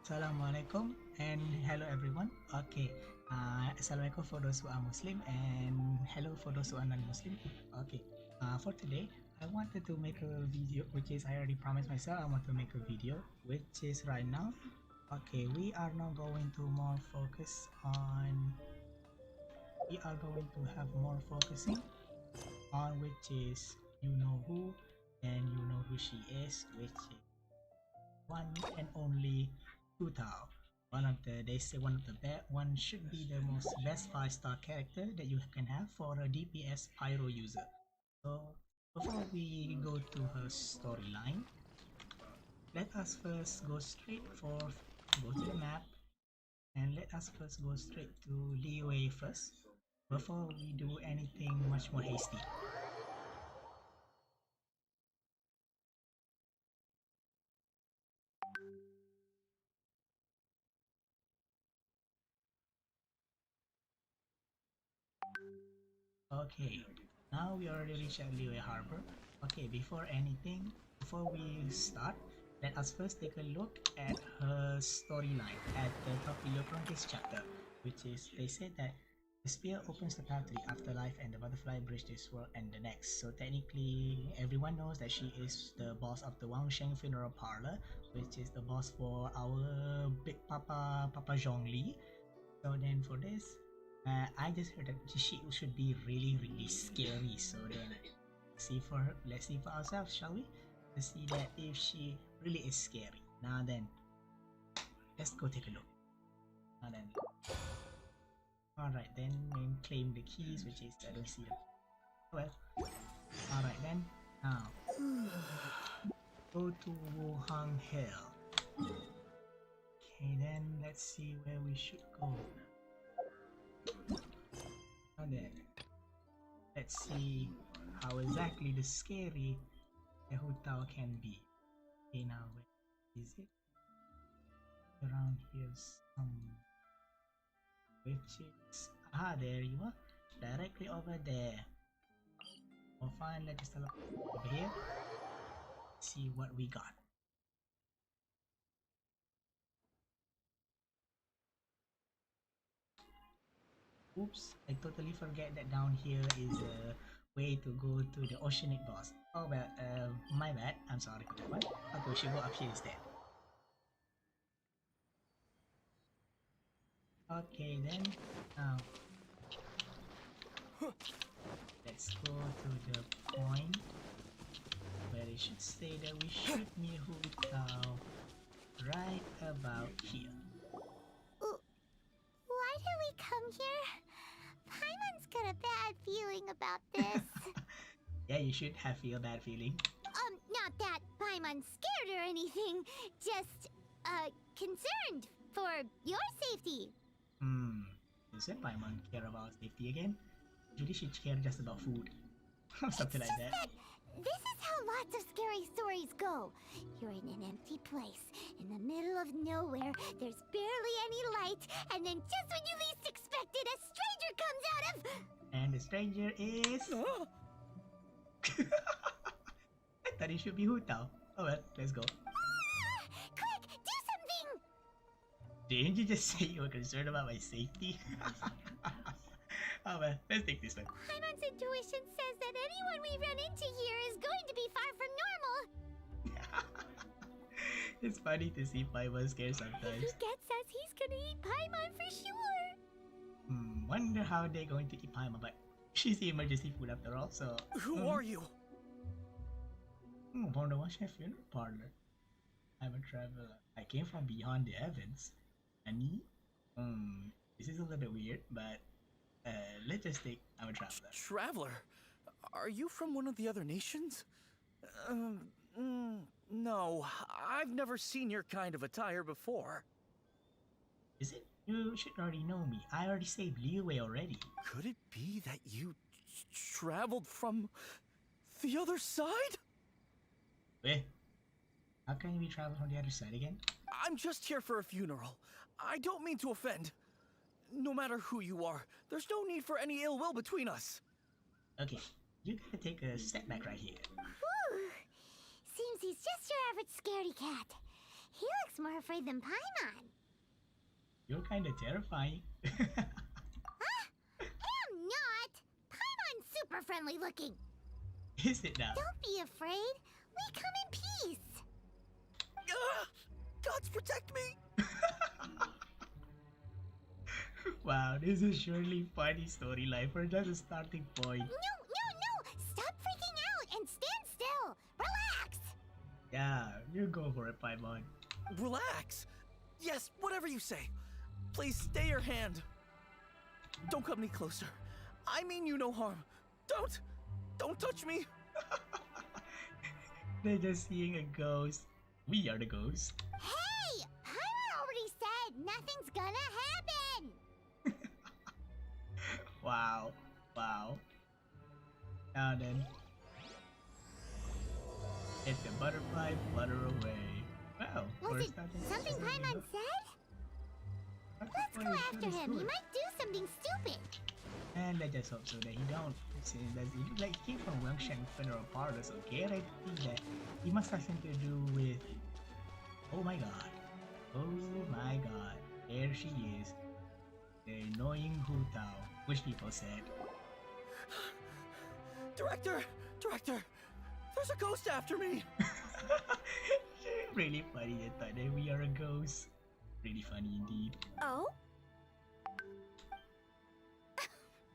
Assalamualaikum and hello everyone. Okay, Assalamualaikum for those who are Muslim and hello for those who are non-Muslim. Okay, for today I wanted to make a video, which is I already promised myself I want to make a video, which is right now. Okay, we are now going to more focus on. We are going to have more focusing on which is you know who and you know who she is, which is one and only Hu Tao. They say one of the best, one should be the most best 5-star character that you can have for a DPS pyro user. So before we go to her storyline, let us first go go to the map, and let us first go straight to Liyue first before we do anything much more hasty. Okay, now we already reached Liyue Harbor. Okay, before we start, let us first take a look at her storyline at the top of your Chronicles chapter, which is they said that the spear opens the path to the afterlife and the butterfly bridge this world and the next. So technically, everyone knows that she is the boss of the Wangsheng Funeral Parlor, which is the boss for our big Papa Zhongli. So then for this, I just heard that she should be really scary. So then, let's see for ourselves, shall we? Let's see that if she really is scary. Now then, let's go take a look. Now then, all right then, and claim the keys, which is I don't see them. Well, all right then. Now, go to Wuhan Hill. Okay then, let's see where we should go. Now then, let's see how exactly the scary Hu Tao can be. Okay, now where is it? Around here some, which is there you are, directly over there. Oh fine, let's just look over here. See what we got. Oops, I totally forget that down here is a way to go to the oceanic boss. Oh well, my bad. I'm sorry for that one. Okay, we should go up here instead. Okay then, now let's go to the point where it should say that we should meet Hu Tao right about here. Why did we come here? Paimon's got a bad feeling about this. Yeah, you should have a bad feeling. Not that Paimon's scared or anything. Just, concerned for your safety. Doesn't Paimon care about safety again? Usually she cares just about food. Something like that. This is how lots of scary stories go. You're in an empty place, in the middle of nowhere, there's barely any light, and then just when you least expect it, a stranger comes out of... And the stranger is... I thought it should be Hu Tao. Oh well, let's go. Quick, do something! Didn't you just say you were concerned about my safety? Oh well, let's take this one. Paimon's intuition says that anyone we run into here is going to be far from normal. It's funny to see Paimon scared If sometimes. he gets us, he's gonna eat Paimon for sure. Wonder how they're going to eat Paimon, but she's the emergency food after all, so... Who are you? From the Washington Funeral Parlor. I'm a traveler. I came from beyond the heavens. Ani? This is a little bit weird, but let's just take I'm a traveler. Traveler? Are you from one of the other nations? No, I've never seen your kind of attire before. Is it? You should already know me. I already saved Liyue already. Could it be that you traveled from the other side? Wait. How can we travel from the other side again? I'm just here for a funeral. I don't mean to offend. No matter who you are, there's no need for any ill will between us. Okay, you gotta take a step back right here. Whew. Seems he's just your average scaredy cat. He looks looks more afraid than Paimon. You're kind of terrifying. I'm not! Paimon's super friendly looking. Is it now? Don't be afraid. We come in peace. Gods protect me! Wow, this is surely funny storyline for just a starting point. No! Stop freaking out and stand still. Relax. Yeah, you go for it, Paimon. Relax. Yes, whatever you say. Please stay your hand. Don't come any closer. I mean you no harm. Don't touch me. They're just seeing a ghost. We are the ghost. Hey! Paimon already said nothing's gonna happen. Wow. Now then. Let the butterfly flutter away. Well, Was it something Paimon said? Let's go after him. He might do something stupid. And let's just hope so that he don't. Like he came from Wangsheng funeral parlor, so guarantee that he must have something to do with. Oh my god. There she is. The annoying Hu Tao, which people said. Director! There's a ghost after me! Really funny that thought that we are a ghost. Really funny indeed. Oh?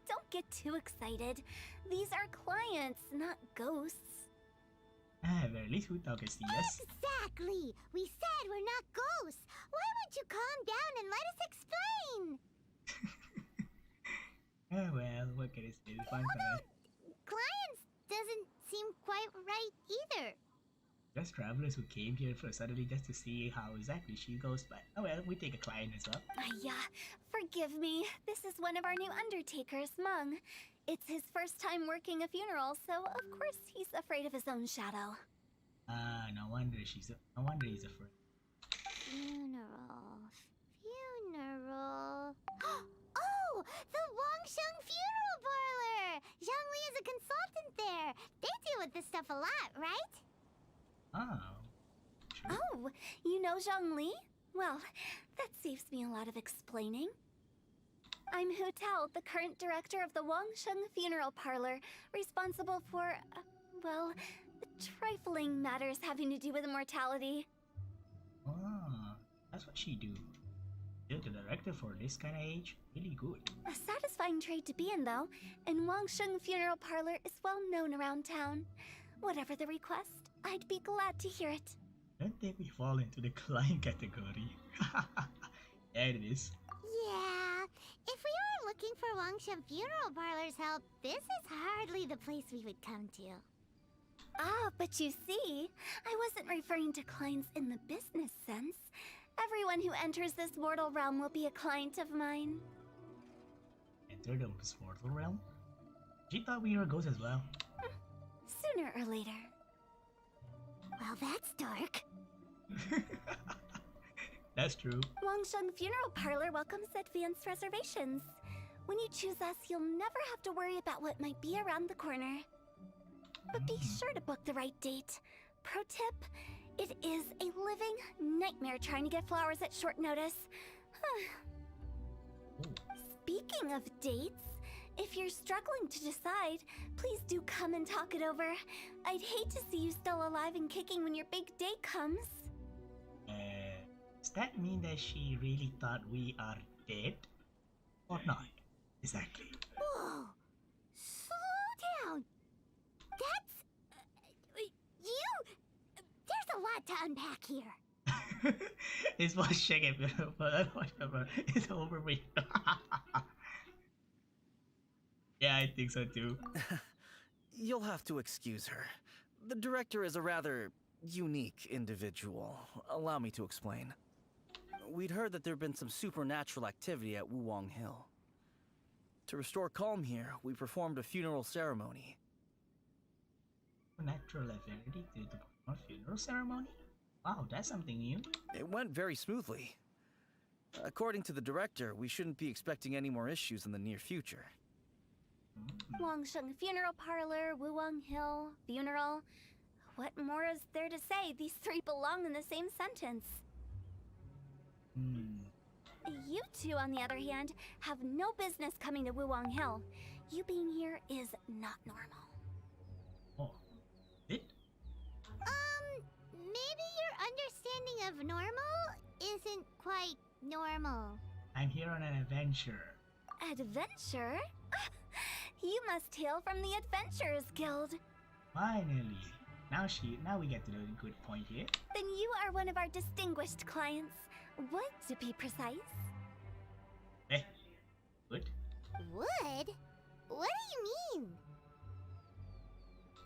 Don't get too excited. These are clients, not ghosts. But at least Hu Tao can see us. Exactly. We said we're not ghosts. Why won't you calm down and let us explain? Oh well, what can I say? It's fine for me. Clients doesn't seem quite right either. Just travelers who came here for suddenly just to see how exactly she goes, but oh well, we take a client as well. Yeah, forgive me. This is one of our new undertakers, Mung. It's his first time working a funeral, so of course he's afraid of his own shadow. No wonder he's afraid. Funeral. Oh, the Wangsheng Funeral Parlor! Zhangli is a consultant there. They deal with this stuff a lot, right? Oh. True. Oh, you know Zhongli? Well, that saves me a lot of explaining. I'm Hu Tao, the current director of the Wangsheng Funeral Parlor, responsible for, well, trifling matters having to do with immortality. Oh, that's what she do. You're the director for this kind of age? Really good. A satisfying trade to be in, though, and Wangsheng Funeral Parlor is well known around town. Whatever the request, I'd be glad to hear it. Don't think we fall into the client category. Yeah, it is. Yeah. If we were looking for Wangsheng Funeral Parlor's help, this is hardly the place we would come to. Ah, but you see, I wasn't referring to clients in the business sense. Everyone who enters this mortal realm will be a client of mine. Enter the mortal realm? She thought we were ghosts as well. Sooner or later. Well, that's dark. That's true. Wangsheng Funeral Parlor welcomes advanced reservations. When you choose us, you'll never have to worry about what might be around the corner. But be sure to book the right date. Pro tip, it is a living nightmare trying to get flowers at short notice. Speaking of dates, if you're struggling to decide, please do come and talk it over. I'd hate to see you still alive and kicking when your big day comes. Does that mean that she really thought we are dead? Or not? Exactly. Whoa! Slow down! That's... you... There's a lot to unpack here. It's one shaking, but it's over with. Yeah, I think so too. You'll have to excuse her. The director is a rather unique individual. Allow me to explain. We'd heard that there'd been some supernatural activity at Wuwang Hill. To restore calm here, we performed a funeral ceremony. Natural affinity to the funeral ceremony? Wow, that's something new. It went very smoothly. According to the director, we shouldn't be expecting any more issues in the near future. Wangsheng Funeral Parlor, Wuwang Hill, funeral. What more is there to say? These three belong in the same sentence. You two, on the other hand, have no business coming to Wuwang Hill. You being here is not normal. Oh, it? Maybe your understanding of normal isn't quite normal. I'm here on an adventure. Adventure? You must hail from the Adventurers Guild. Finally. Now we get to the good point here. Then you are one of our distinguished clients. Would, to be precise. Eh, good. Wood? What do you mean?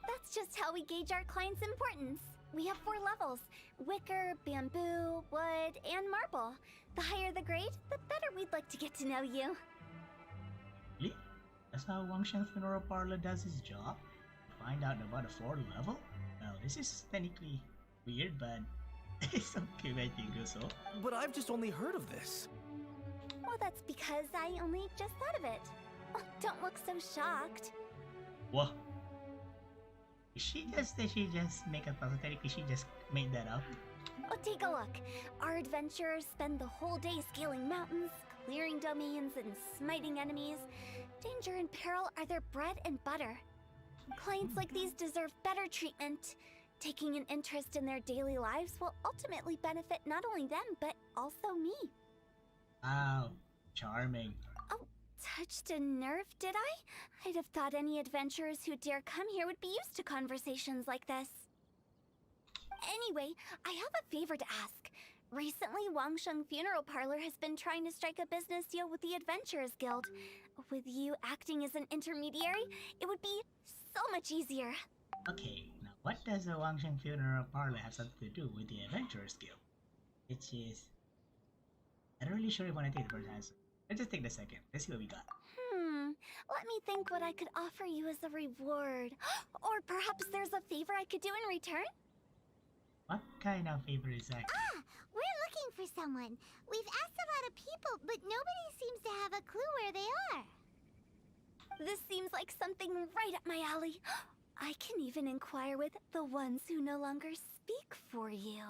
That's just how we gauge our clients' importance. We have 4 levels: wicker, bamboo, wood, and marble. The higher the grade, the better we'd like to get to know you. Really? That's how Wangshan Funeral Parlor does his job? Find out about a 4 level? Well, this is technically weird, but it's okay, I think so. But I've just only heard of this. Well, that's because I only just thought of it. Oh, don't look so shocked. What? She just make a pathetically, she just made that up. Oh, take a look. Our adventurers spend the whole day scaling mountains, clearing domains, and smiting enemies. Danger and peril are their bread and butter. Clients like these deserve better treatment. Taking an interest in their daily lives will ultimately benefit not only them, but also me. Wow, charming. Oh, touched a nerve, did I? I'd have thought any adventurers who dare come here would be used to conversations like this. Anyway, I have a favor to ask. Recently, Wangsheng Funeral Parlor has been trying to strike a business deal with the Adventurers Guild. With you acting as an intermediary, it would be so much easier. Okay, now what does the Wangshan Funeral Parlor have something to do with the Adventurers Guild? Which is... I'm not really sure if I want to take the first answer. Let's just take the second. Let's see what we got. Let me think what I could offer you as a reward. Or perhaps there's a favor I could do in return? What kind of favor is that? We're looking for someone. We've asked a lot of people, but nobody seems to have a clue where they are. This seems like something right up my alley. I can even inquire with the ones who no longer speak for you.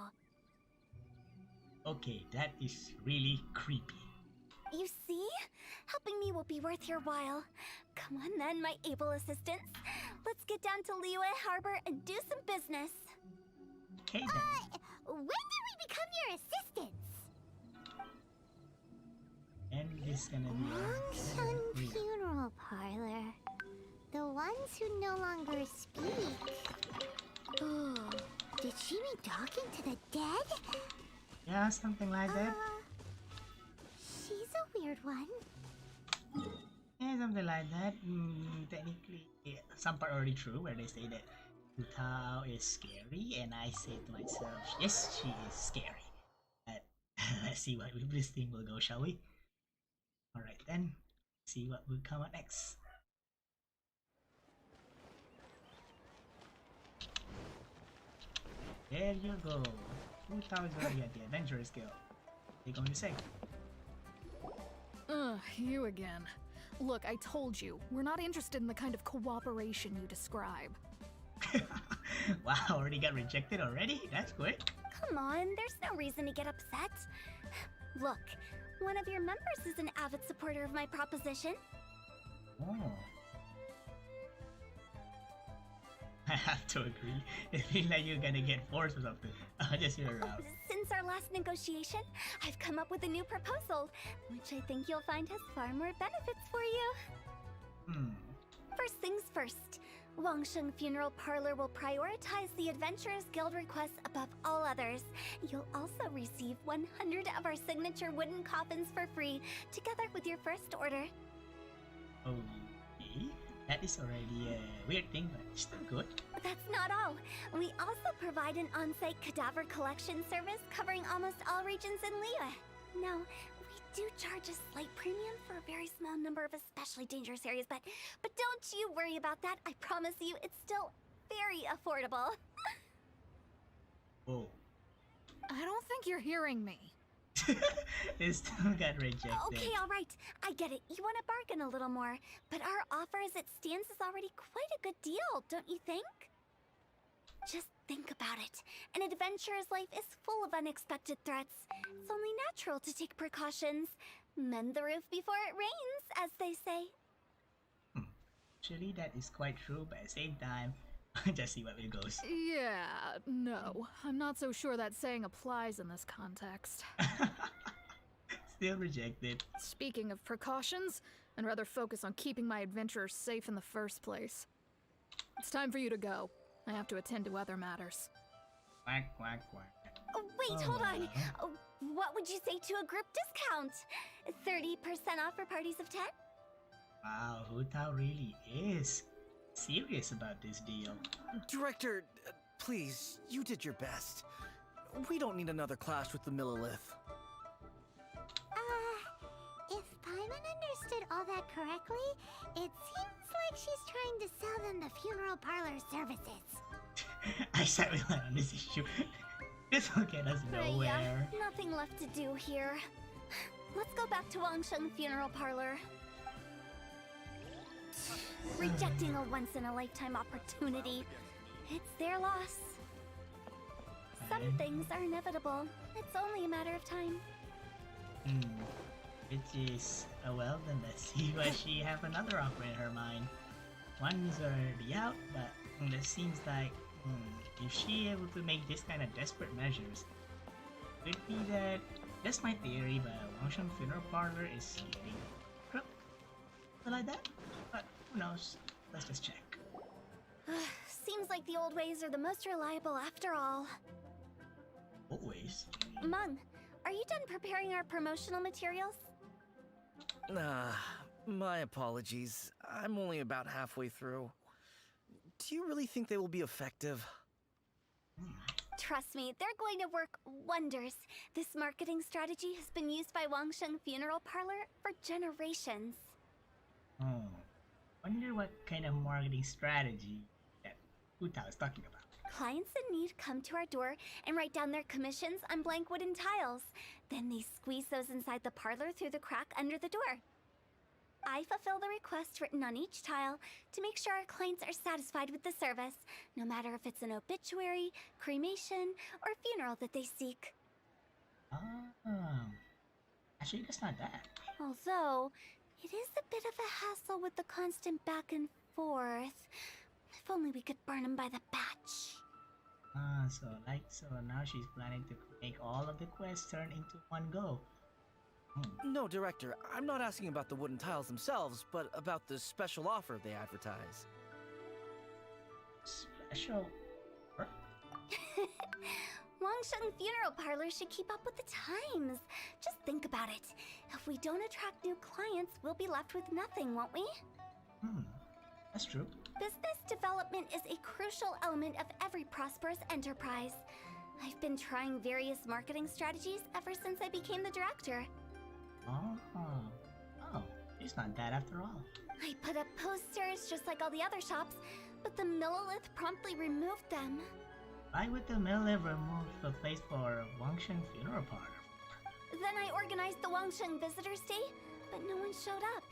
Okay, that is really creepy. You see? Helping me will be worth your while. Come on then, my able assistants. Let's get down to Liyue Harbor and do some business. Okay then. When did we become your assistants? And this is gonna be Wangsheng weird. Funeral Parlor. The ones who no longer speak. Oh, did she be talking to the dead? Yeah, something like that. She's a weird one. Yeah, something like that. Technically, yeah, some part already true where they say that Hu Tao is scary, and I say to myself, yes, she is scary. But let's see what this thing will go, shall we? Alright then, see what will come up next. There you go. Hu Tao is already at the Adventurers Guild. What are you going to say? Ugh, you again. Look, I told you, we're not interested in the kind of cooperation you describe. Wow, already got rejected already? That's quick. Come on, there's no reason to get upset. Look, one of your members is an avid supporter of my proposition. Oh. I have to agree. It feels like you're gonna get forced or something. Just hear her out. Since our last negotiation, I've come up with a new proposal, which I think you'll find has far more benefits for you. First things first, Wangsheng Funeral Parlor will prioritize the Adventurers Guild requests above all others. You'll also receive 100 of our signature wooden coffins for free, together with your first order. Okay. That is already a weird thing, but still good. That's not all. We also provide an on-site cadaver collection service covering almost all regions in Liyue. Now, we do charge a slight premium for a very small number of especially dangerous areas, but don't you worry about that. I promise you, it's still very affordable. Oh. I don't think you're hearing me. It still got rejected. Okay, all right. I get it. You want to bargain a little more, but our offer as it stands is already quite a good deal, don't you think? Just think about it. An adventurer's life is full of unexpected threats. It's only natural to take precautions. Mend the roof before it rains, as they say. Actually, that is quite true, but at the same time, just see what it goes. Yeah, no. I'm not so sure that saying applies in this context. Still rejected. Speaking of precautions, I'd rather focus on keeping my adventurers safe in the first place. It's time for you to go. I have to attend to other matters. Quack, quack, quack. Oh, wait, hold on. Oh, what would you say to a group discount? 30% off for parties of 10? Wow, Hu Tao really is serious about this deal. Director, please, you did your best. We don't need another clash with the Millilith. If Paimon understood all that correctly, it seems like she's trying to sell them the funeral parlor services. I sat with her on this issue. This will get us nowhere. Yeah, nothing left to do here. Let's go back to Wangsheng Funeral Parlor. Rejecting a once-in-a-lifetime opportunity. It's their loss. Some things are inevitable. It's only a matter of time. Which is, well then let's see what she have another offer in her mind. One's already out, but it seems like if she able to make this kind of desperate measures, could be that, that's my theory, but Wangsheng Funeral Parlor is getting crooked. Something like that? But who knows? Let's just check. Seems like the old ways are the most reliable after all. Always. Mung, are you done preparing our promotional materials? My apologies. I'm only about halfway through. Do you really think they will be effective? Trust me, they're going to work wonders. This marketing strategy has been used by Wangsheng Funeral Parlor for generations. Wonder what kind of marketing strategy that Hu Tao is talking about. Clients in need come to our door and write down their commissions on blank wooden tiles. Then they squeeze those inside the parlor through the crack under the door. I fulfill the requests written on each tile to make sure our clients are satisfied with the service, no matter if it's an obituary, cremation, or funeral that they seek. Actually, that's not bad. Although, it is a bit of a hassle with the constant back and forth. If only we could burn them by the batch. So now she's planning to make all of the quests turn into one go. No, Director, I'm not asking about the wooden tiles themselves, but about the special offer they advertise. Special? Wangsheng Funeral Parlor should keep up with the times. Just think about it. If we don't attract new clients, we'll be left with nothing, won't we? That's true. Business development is a crucial element of every prosperous enterprise. I've been trying various marketing strategies ever since I became the director. Oh, it's not bad after all. I put up posters just like all the other shops, but the Millilith promptly removed them. Why would the Millilith remove the place for Wangsheng Funeral Parlor? Then I organized the Wangsheng Visitors Day, but no one showed up.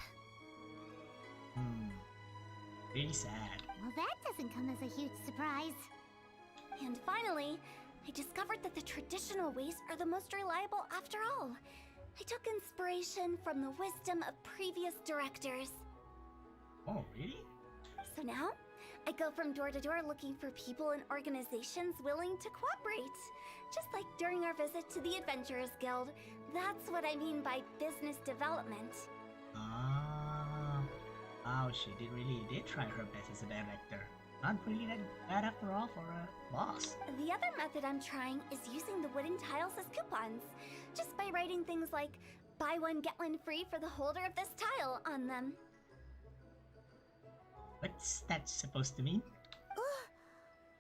Really sad. Well, that doesn't come as a huge surprise. And finally, I discovered that the traditional ways are the most reliable after all. I took inspiration from the wisdom of previous directors. Oh, really? So now, I go from door to door looking for people and organizations willing to cooperate. Just like during our visit to the Adventurers Guild. That's what I mean by business development. Wow, she really did try her best as a director. Not really that bad after all for a boss. The other method I'm trying is using the wooden tiles as coupons. Just by writing things like, buy one get one free for the holder of this tile on them. What's that supposed to mean?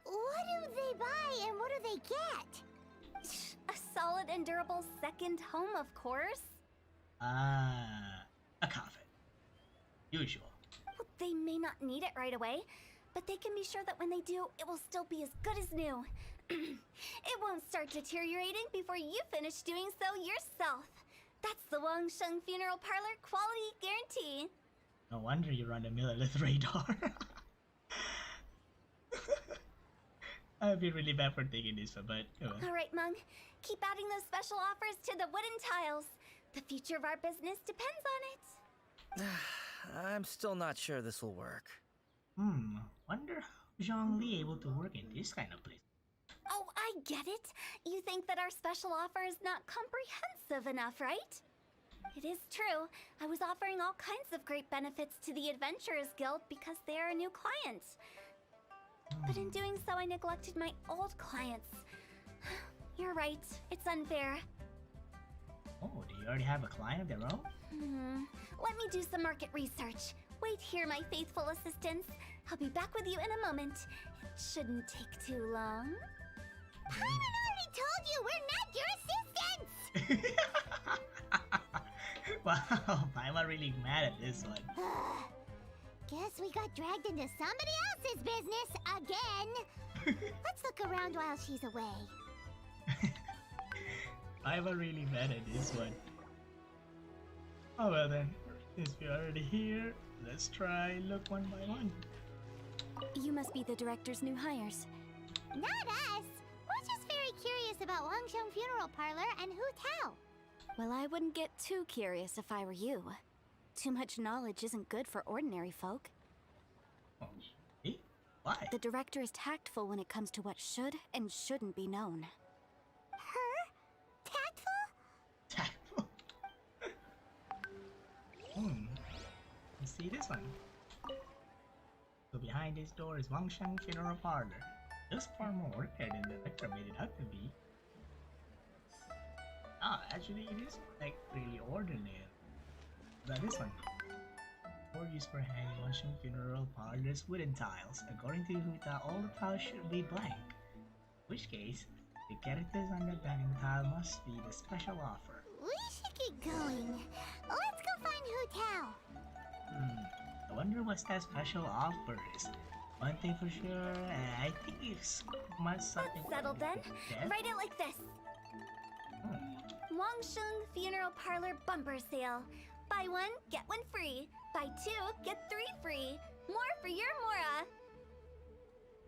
What do they buy and what do they get? A solid and durable second home, of course. A coffin. Usual. Well, they may not need it right away, but they can be sure that when they do, it will still be as good as new. It won't start deteriorating before you finish doing so yourself. That's the Wangsheng Funeral Parlor quality guarantee. No wonder you're on the Millilith radar. I'd be really bad for taking this one, but come on. All right, Mung. Keep adding those special offers to the wooden tiles. The future of our business depends on it. I'm still not sure this will work. Wonder how Zhongli able to work in this kind of place. Oh, I get it. You think that our special offer is not comprehensive enough, right? It is true. I was offering all kinds of great benefits to the Adventurers Guild because they are a new client. But in doing so, I neglected my old clients. You're right. It's unfair. Oh, do you already have a client of their own? Let me do some market research. Wait here, my faithful assistants. I'll be back with you in a moment. It shouldn't take too long. Paimon already told you we're not your assistants! Wow, I'm really mad at this one. Guess we got dragged into somebody else's business again. Let's look around while she's away. I'm really mad at this one. Oh well then, since we're already here, let's try look one by one. You must be the director's new hires. Not us. We're just very curious about Wangsheng Funeral Parlor and Hu Tao. Well, I wouldn't get too curious if I were you. Too much knowledge isn't good for ordinary folk. Oh, eh? Why? The director is tactful when it comes to what should and shouldn't be known. Her? Tactful? Tactful. You see this one? So behind this door is Wangsheng Funeral Parlor. Looks far more ordered than the director made it out to be. Actually it is like really ordinary. But this one. Board used for hanging Wangsheng Funeral Parlor's wooden tiles. According to Hu Tao, all the tiles should be blank. In which case, the characters on the blank tile must be the special offer. We should get going. Let's go find Hu Tao. I wonder what's that special offer is. One thing for sure, I think it's much something. That's settled then. Death? Write it like this. Wangsheng Funeral Parlor Bumper Sale. Buy one, get one free. Buy two, get three free. More for your Mora.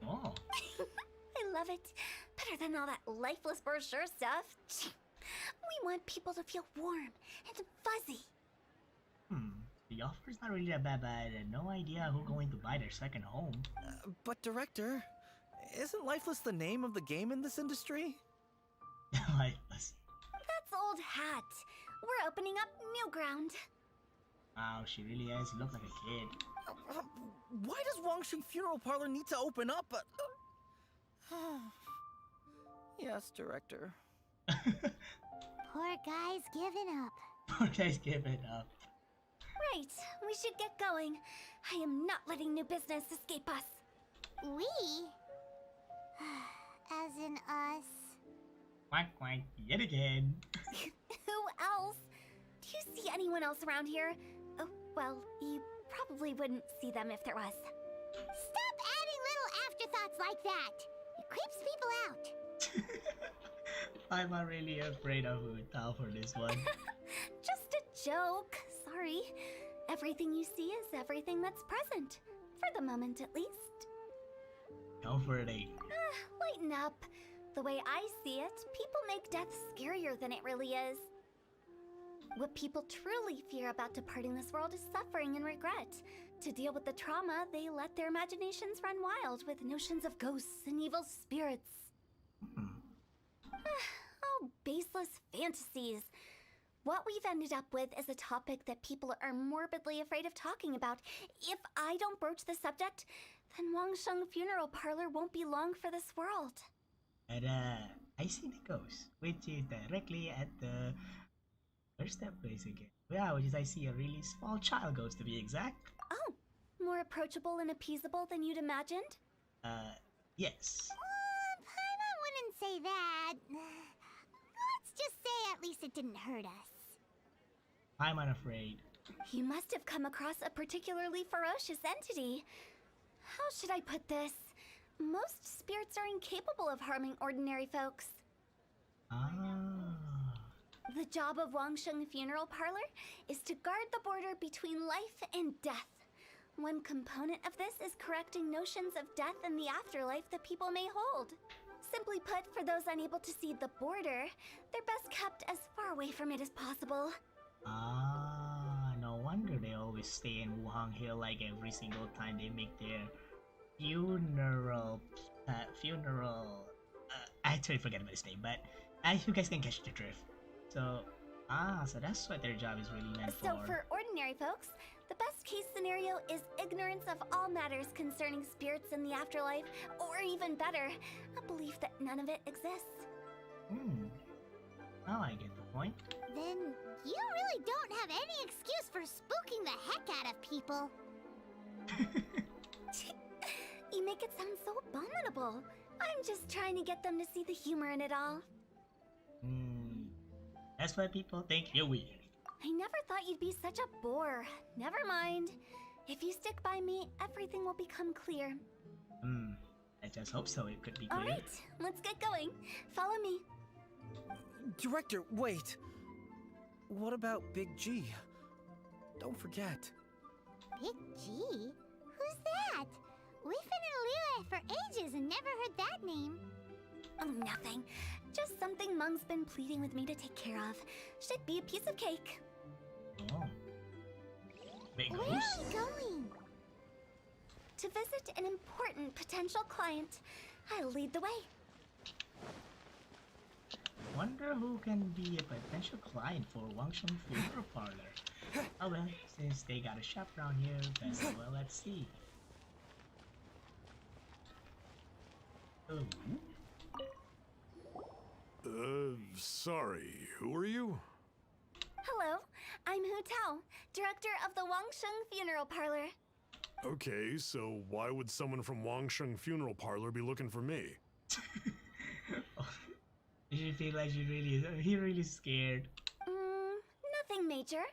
Oh, I love it. Better than all that lifeless brochure stuff. We want people to feel warm and fuzzy. the offer's not really that bad, but I had no idea who's going to buy their second home. But director, isn't Lifeless the name of the game in this industry? Lifeless. That's old hat. We're opening up new ground. Wow, she really has looked like a kid. Why does Wangsheng Funeral Parlor need to open up? Yes, director. Poor guy's giving up. Poor guy's giving up. Right, we should get going. I am not letting new business escape us. We? As in us. Quack quack, yet again. Who else? Do you see anyone else around here? Oh, well, you probably wouldn't see them if there was. Stop adding little afterthoughts like that. It creeps people out. I'm not really afraid of Hu Tao for this one. Just a joke. Sorry. Everything you see is everything that's present. For the moment, at least. Comforting. Lighten up. The way I see it, people make death scarier than it really is. What people truly fear about departing this world is suffering and regret. To deal with the trauma, they let their imaginations run wild with notions of ghosts and evil spirits. Oh, baseless fantasies. What we've ended up with is a topic that people are morbidly afraid of talking about. If I don't broach the subject, then Wangsheng Funeral Parlor won't be long for this world. And I see the ghost, which is directly at the... Where's that place again? Yeah, which is I see a really small child ghost to be exact. Oh, more approachable and appeasable than you'd imagined? Yes. Paimon wouldn't say that. Let's just say at least it didn't hurt us. I'm unafraid. You must have come across a particularly ferocious entity. How should I put this? Most spirits are incapable of harming ordinary folks. Ah. The job of Wangsheng Funeral Parlor is to guard the border between life and death. One component of this is correcting notions of death and the afterlife that people may hold. Simply put, for those unable to see the border, they're best kept as far away from it as possible. Ah, no wonder they always stay in Wuhang Hill like every single time they make their funeral. I totally forget about his name, but you guys can catch the drift. So, so that's what their job is really meant So for ordinary folks, the best case scenario is ignorance of all matters concerning spirits in the afterlife, or even better, a belief that none of it exists. Now I get the point. Then you really don't have any excuse for spooking the heck out of people. You make it sound so abominable. I'm just trying to get them to see the humor in it all. That's why people think you're weird. I never thought you'd be such a bore. Never mind. If you stick by me, everything will become clear. I just hope so. It could be clear. Alright, let's get going. Follow me. Director, wait. What about Big G? Don't forget. Big G? Who's that? We've been in Liyue for ages and never heard that name. Oh, nothing. Just something Mung's been pleading with me to take care of. Should be a piece of cake. Oh. Big Where goose? are we going? To visit an important potential client. I'll lead the way. Wonder who can be a potential client for Wangsheng Funeral Parlor. Oh well, since they got a shop around here, best as well let's see. Oh. Sorry, who are you? Hello, I'm Hu Tao, director of the Wangsheng Funeral Parlor. Okay, so why would someone from Wangsheng Funeral Parlor be looking for me? You feel like he really scared. Nothing major.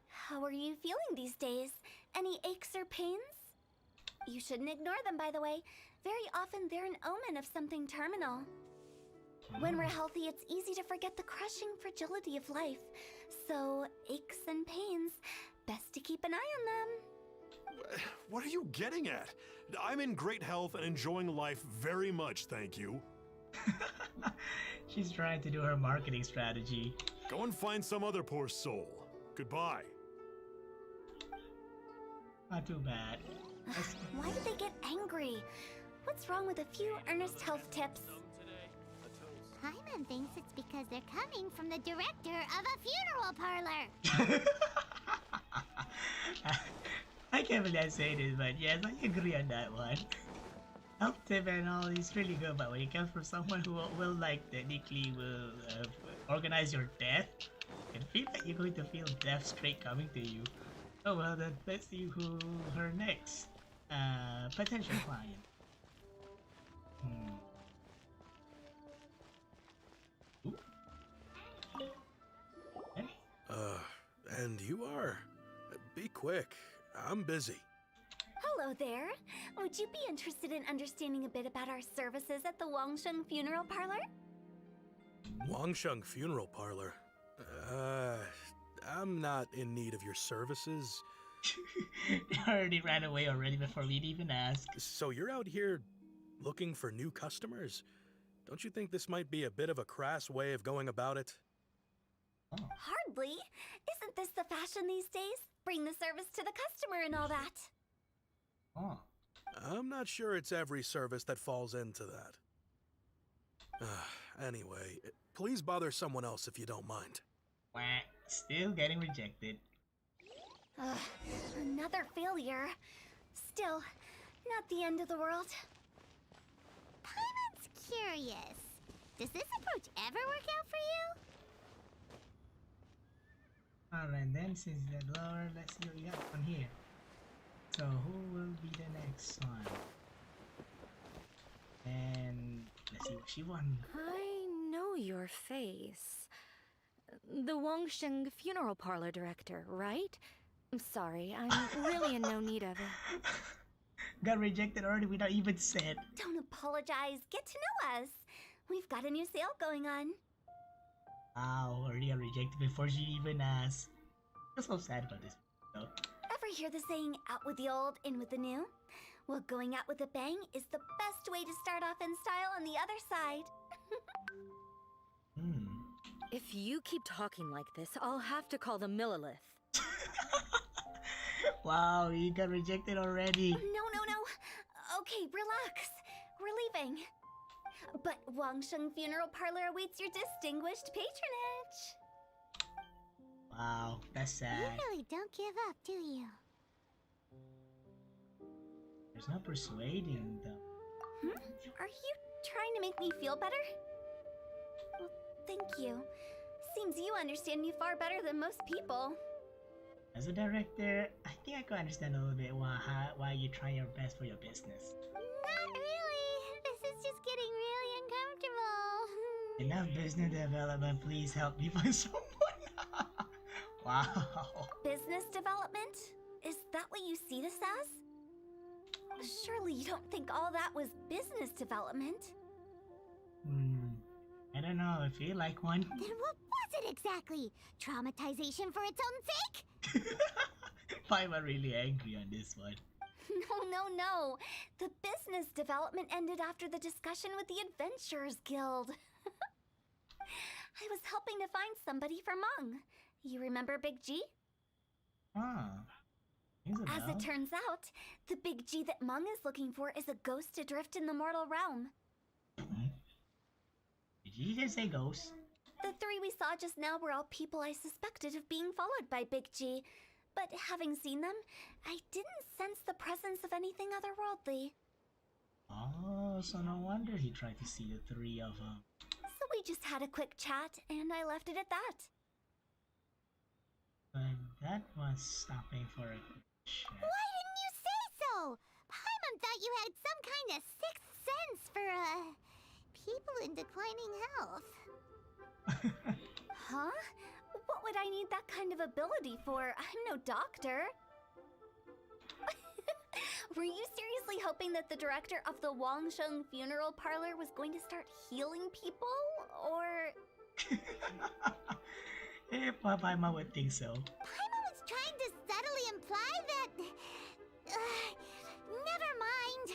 How are you feeling these days? Any aches or pains? You shouldn't ignore them, by the way. Very often they're an omen of something terminal. When we're healthy, it's easy to forget the crushing fragility of life. So, aches and pains, best to keep an eye on them. What are you getting at? I'm in great health and enjoying life very much, thank you. She's trying to do her marketing strategy. Go and find some other poor soul. Goodbye. Not too bad. Why did they get angry? What's wrong with a few earnest health tips? Paimon thinks it's because they're coming from the director of a funeral parlor. I can't believe I say this, but yes, I agree on that one. Health tip and all is really good, but when it comes from someone who will like technically will organize your death, it feels like you're going to feel death straight coming to you. Oh well, then let's see who her next potential client. Ooh. Hey. And you are? Be quick. I'm busy. Hello there. Would you be interested in understanding a bit about our services at the Wangsheng Funeral Parlor? Wangsheng Funeral Parlor? I'm not in need of your services. They already ran away already before we'd even ask. So you're out here looking for new customers? Don't you think this might be a bit of a crass way of going about it? Oh. Hardly. Isn't this the fashion these days? Bring the service to the customer and all that. Oh. I'm not sure it's every service that falls into that. Anyway, please bother someone else if you don't mind. Wah. Still getting rejected. Ugh, another failure. Still, not the end of the world. Paimon's curious. Does this approach ever work out for you? Alright then, since the lower, let's see what we got on here. So who will be the next one? And let's see what she won. I know your face. The Wangsheng Funeral Parlor director, right? I'm sorry, I'm really in no need of it. Got rejected already without even said. Don't apologize. Get to know us. We've got a new sale going on. Wow, already got rejected before she even asked. I'm so sad about this though. Every hear the saying, out with the old, in with the new? Well, going out with a bang is the best way to start off in style on the other side. If you keep talking like this, I'll have to call the Millilith. Wow, you got rejected already. No. Okay, relax. We're leaving. But Wangsheng Funeral Parlor awaits your distinguished patronage. Wow, that's You sad. really don't give up, do you? There's no persuading them. Are you trying to make me feel better? Well, thank you. Seems you understand me far better than most people. As a director, I think I could understand a little bit why you try your best for your business. Not really. This is just getting really uncomfortable. Enough business development, please help me find someone. Wow. Business development? Is that what you see this as? Surely you don't think all that was business development? I don't know, I feel like one. Then what was it exactly? Traumatization for its own sake? Why am I really angry on this one? No. The business development ended after the discussion with the Adventurers Guild. I was helping to find somebody for Mung. You remember Big G? As it turns out, the Big G that Mung is looking for is a ghost adrift in the mortal realm. Did you just say ghost? The three we saw just now were all people I suspected of being followed by Big G. But having seen them, I didn't sense the presence of anything otherworldly. Oh, so no wonder he tried to see the three of them. So we just had a quick chat, and I left it at that. But that was stopping for a quick chat. Why didn't you say so? Paimon thought you had some kind of sixth sense for, people in declining health. Huh? What would I need that kind of ability for? I'm no doctor. Were you seriously hoping that the director of the Wangsheng Funeral Parlor was going to start healing people? Or... Paimon would think so. Paimon was trying to subtly imply that... never mind.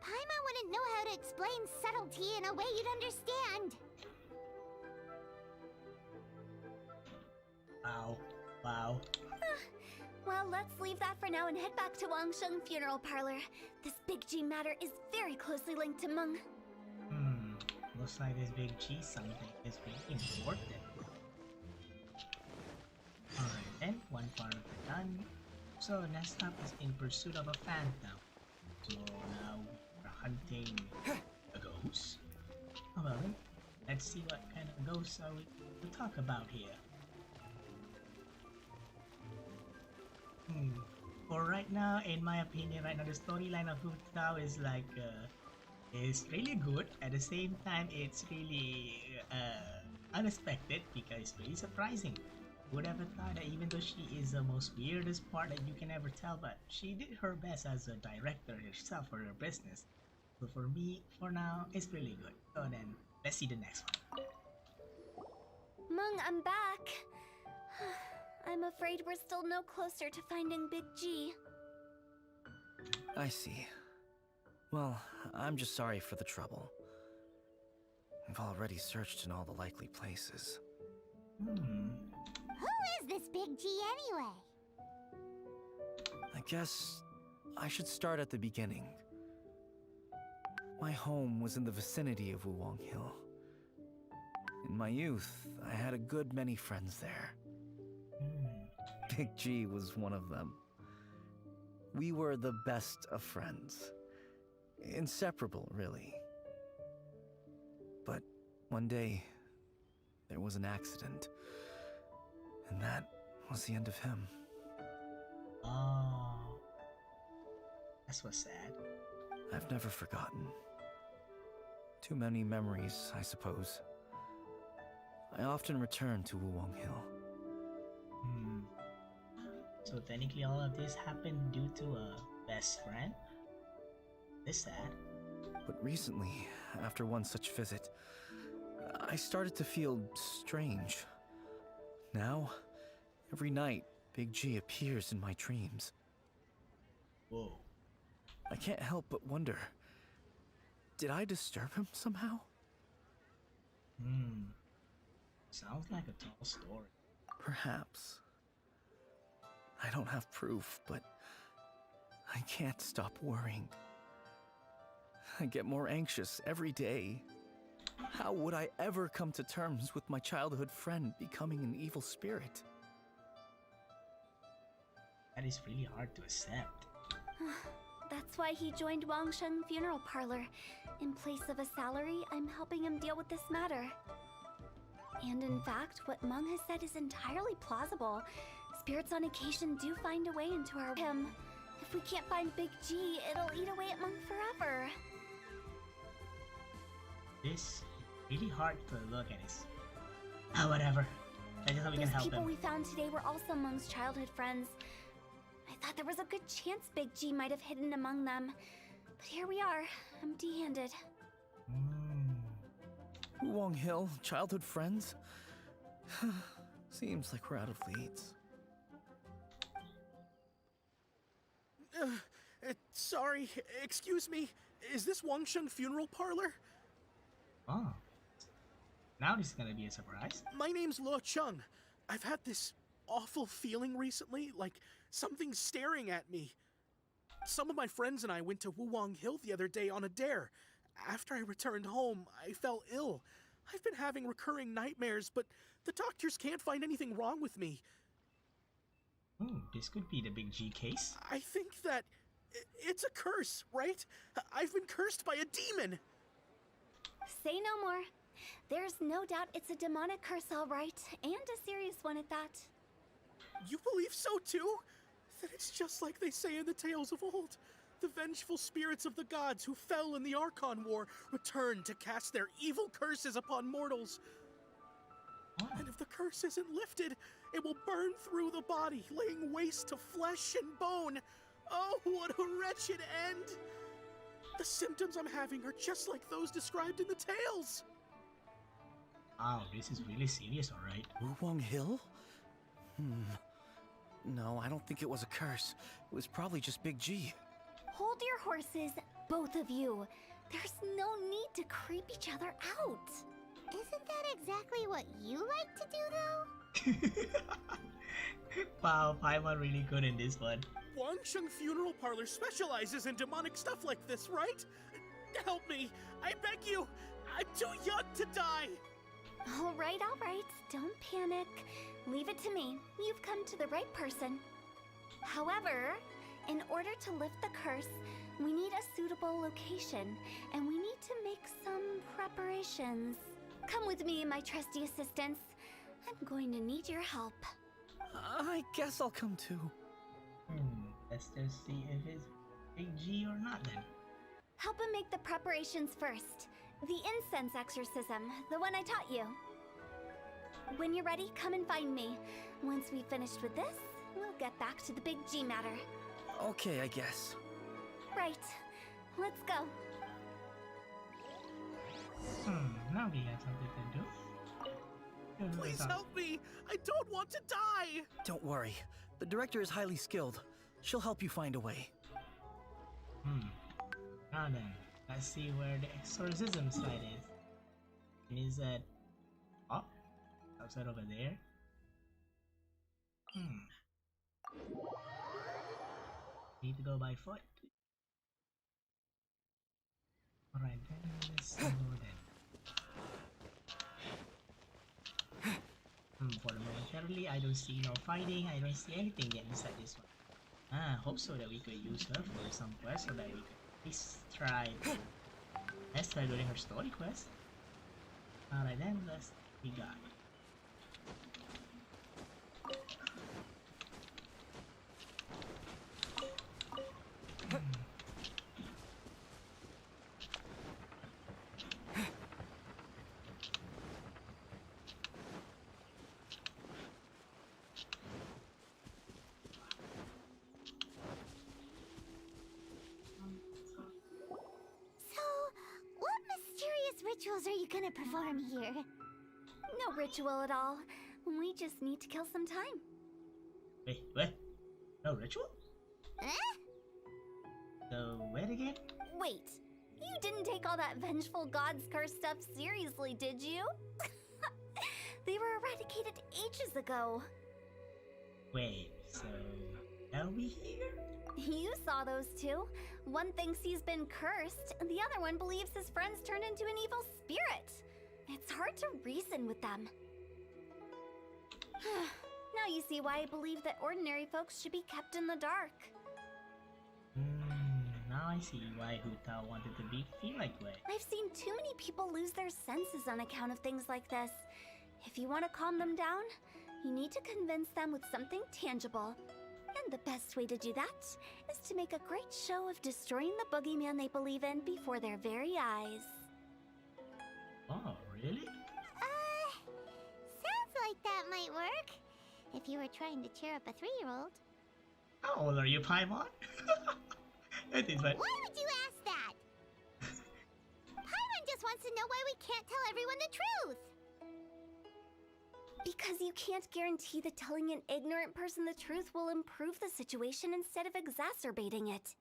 Paimon wouldn't know how to explain subtlety in a way you'd understand. Wow. Well, let's leave that for now and head back to Wangsheng Funeral Parlor. This Big G matter is very closely linked to Mung. Looks like this Big G something is really important. Alright then, one part of it done. So next stop is in pursuit of a phantom. So now we're hunting a ghost. Oh, well, let's see what kind of ghosts are we to talk about here. For right now, in my opinion, right now the storyline of Hu Tao is like is really good. At the same time, it's really unexpected because it's really surprising. Would ever thought that even though she is the most weirdest part that you can ever tell, but she did her best as a director herself for her business. So for me, for now, it's really good. So then, let's see the next one. Mung, I'm back. I'm afraid we're still no closer to finding Big G. I see. Well, I'm just sorry for the trouble. I've already searched in all the likely places. Who is this Big G anyway? I guess I should start at the beginning. My home was in the vicinity of Wuwang Hill. In my youth, I had a good many friends there. Big G was one of them. We were the best of friends. Inseparable, really. But one day, there was an accident. And that was the end of him. Oh, that's what's sad. I've never forgotten. Too many memories, I suppose. I often return to Wuwang Hill. So technically all of this happened due to a best friend? It's sad. But recently, after one such visit, I started to feel strange. Now, every night, Big G appears in my dreams. Whoa. I can't help but wonder, did I disturb him somehow? Hmm. Sounds like a tall story. Perhaps. I don't have proof, but I can't stop worrying. I get more anxious every day. How would I ever come to terms with my childhood friend becoming an evil spirit? That is really hard to accept. That's why he joined Wangsheng Funeral Parlor. In place of a salary, I'm helping him deal with this matter. And in fact, what Meng has said is entirely plausible. Spirits on occasion do find a way into our him. If we can't find Big G, it'll eat away at Meng forever. This is really hard to look at this. Whatever. I just hope we can Those help people him. we found today were also Meng's childhood friends. I thought there was a good chance Big G might have hidden among them. But here we are, empty-handed. Wong Hill, childhood friends? Seems like we're out of leads. Sorry, excuse me. Is this Wangsheng Funeral Parlor? Oh. Now this is gonna be a surprise. My name's Luo Chung. I've had this awful feeling recently, like something's staring at me. Some of my friends and I went to Wuwang Hill the other day on a dare. After I returned home, I fell ill. I've been having recurring nightmares, but the doctors can't find anything wrong with me. This could be the Big G case. I think that it's a curse, right? I've been cursed by a demon. Say no more. There's no doubt it's a demonic curse, all right, and a serious one at that. You believe so too? Then it's just like they say in the tales of old. The vengeful spirits of the gods who fell in the Archon War return to cast their evil curses upon mortals. And if the curse isn't lifted, it will burn through the body, laying waste to flesh and bone. Oh, what a wretched end! The symptoms I'm having are just like those described in the tales. Wow, this is really serious, alright. Wuwang Hill? No, I don't think it was a curse. It was probably just Big G. Hold your horses, both of you. There's no need to creep each other out. Isn't that exactly what you like to do, though? Wow, Paimon really good in this one. Wangsheng Funeral Parlor specializes in demonic stuff like this, right? Help me! I beg you! I'm too young to die! All right, don't panic. Leave it to me. You've come to the right person. However, in order to lift the curse, we need a suitable location, and we need to make some preparations. Come with me, my trusty assistants. I'm going to need your help. I guess I'll come too. Let's just see if it's Big G or not then. Help him make the preparations first. The incense exorcism, the one I taught you. When you're ready, come and find me. Once we've finished with this, we'll get back to the Big G matter. Okay, I guess. Right. Let's go. Now we have something to do. Please help me! I don't want to die! Don't worry. The director is highly skilled. She'll help you find a way. Now then, let's see where the exorcism site is. Is that up? Outside over there? Need to go by foot. Alright, then let's go then. For the momentarily, I don't see no fighting, I don't see anything yet inside this one. Hope so that we could use her for some quest so that we could at least try. Let's try doing her story quest. Alright then, let's we got. Rituals are you gonna perform here? No ritual at all. We just need to kill some time. Wait, what? No ritual? Eh? So, wait again? Wait, you didn't take all that vengeful God's curse stuff seriously, did you? They were eradicated ages ago. Wait, so are we here? You saw those two. One thinks he's been cursed, and the other one believes his friends turned into an evil spirit. It's hard to reason with them. Now you see why I believe that ordinary folks should be kept in the dark. Now I see why Hu Tao wanted to feel like way. I've seen too many people lose their senses on account of things like this. If you want to calm them down, you need to convince them with something tangible. And the best way to do that is to make a great show of destroying the boogeyman they believe in before their very eyes. Oh, really? Sounds like that might work. If you were trying to cheer up a 3-year-old. How old are you, Paimon? That is what. Why would you ask that? Paimon just wants to know why we can't tell everyone the truth. Because you can't guarantee that telling an ignorant person the truth will improve the situation instead of exacerbating it.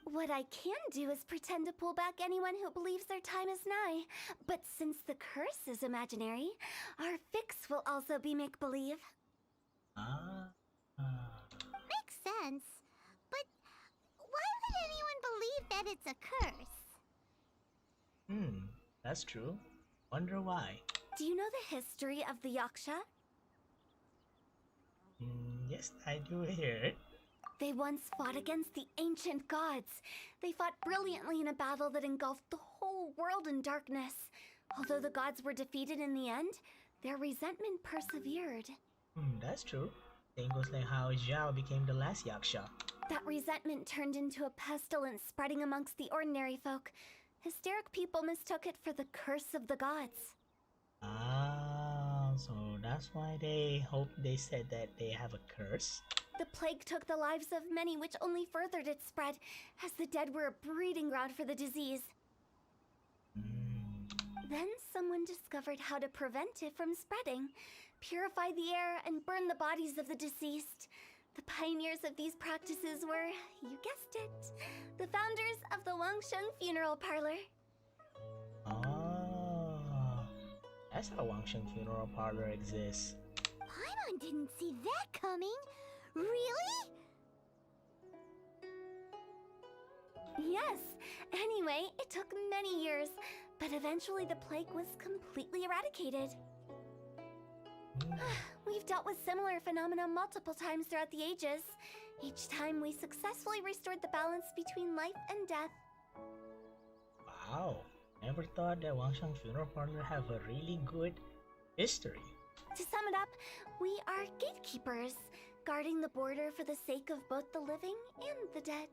What I can do is pretend to pull back anyone who believes their time is nigh. But since the curse is imaginary, our fix will also be make-believe. Makes sense. But why would anyone believe that it's a curse? That's true. Wonder why. Do you know the history of the Yaksha? Yes, I do hear it. They once fought against the ancient gods. They fought brilliantly in a battle that engulfed the whole world in darkness. Although the gods were defeated in the end, their resentment persevered. That's true. Same goes like how Zhao became the last Yaksha. That resentment turned into a pestilence spreading amongst the ordinary folk. Hysteric people mistook it for the curse of the gods. So that's why they said that they have a curse. The plague took the lives of many, which only furthered its spread, as the dead were a breeding ground for the disease. Then someone discovered how to prevent it from spreading, purify the air, and burn the bodies of the deceased. The pioneers of these practices were, you guessed it, the founders of the Wangsheng Funeral Parlor. That's how Wangsheng Funeral Parlor exists. Paimon didn't see that coming. Really? Yes. Anyway, it took many years, but eventually the plague was completely eradicated. We've dealt with similar phenomena multiple times throughout the ages. Each time we successfully restored the balance between life and death. Wow. Never thought that Wangsheng Funeral Parlor have a really good history. To sum it up, we are gatekeepers, guarding the border for the sake of both the living and the dead.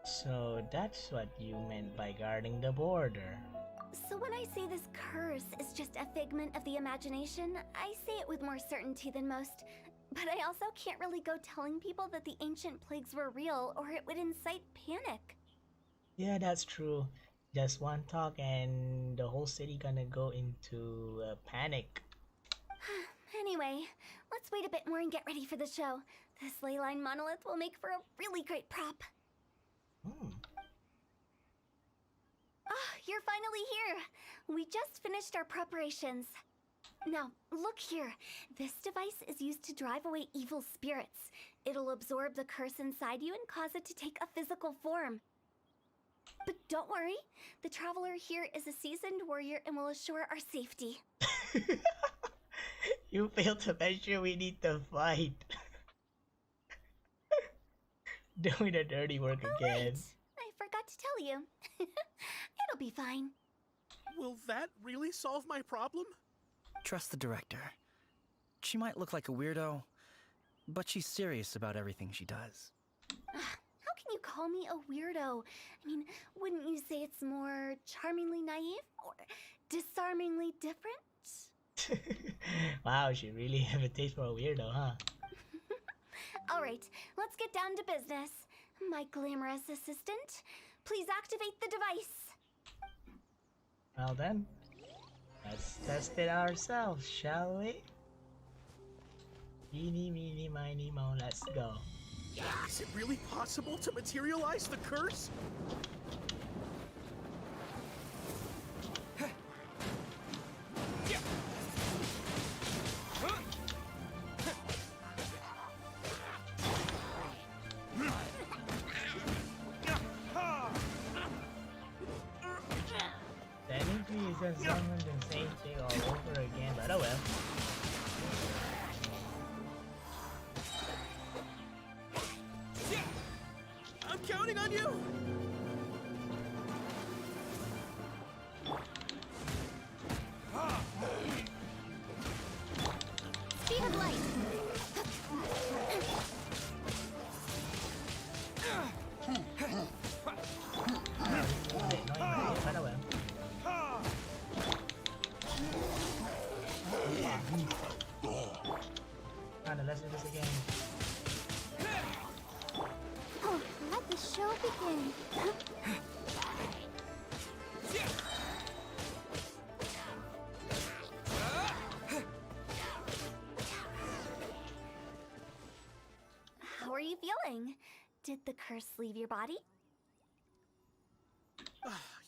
So that's what you meant by guarding the border. So when I say this curse is just a figment of the imagination, I say it with more certainty than most. But I also can't really go telling people that the ancient plagues were real, or it would incite panic. Yeah, that's true. Just one talk and the whole city gonna go into panic. Anyway, let's wait a bit more and get ready for the show. This ley line monolith will make for a really great prop. You're finally here! We just finished our preparations. Now, look here. This device is used to drive away evil spirits. It'll absorb the curse inside you and cause it to take a physical form. But don't worry, the traveler here is a seasoned warrior and will assure our safety. You failed to mention we need to fight. Doing the dirty work again. Right. I forgot to tell you. It'll be fine. Will that really solve my problem? Trust the director. She might look like a weirdo, but she's serious about everything she does. How can you call me a weirdo? I mean, wouldn't you say it's more charmingly naive or disarmingly different? Wow, she really have a taste for a weirdo, huh? Alright, let's get down to business. My glamorous assistant, please activate the device. Well then, let's test it ourselves, shall we? Eeny, meeny, miny, moe, let's go. Is it really possible to materialize the curse? Technically, it's just summon the same thing all over again, but oh well. I'm counting on you! Speed of light. But oh well. Alright, let's do this again. Oh, let the show begin. How are you feeling? Did the curse leave your body?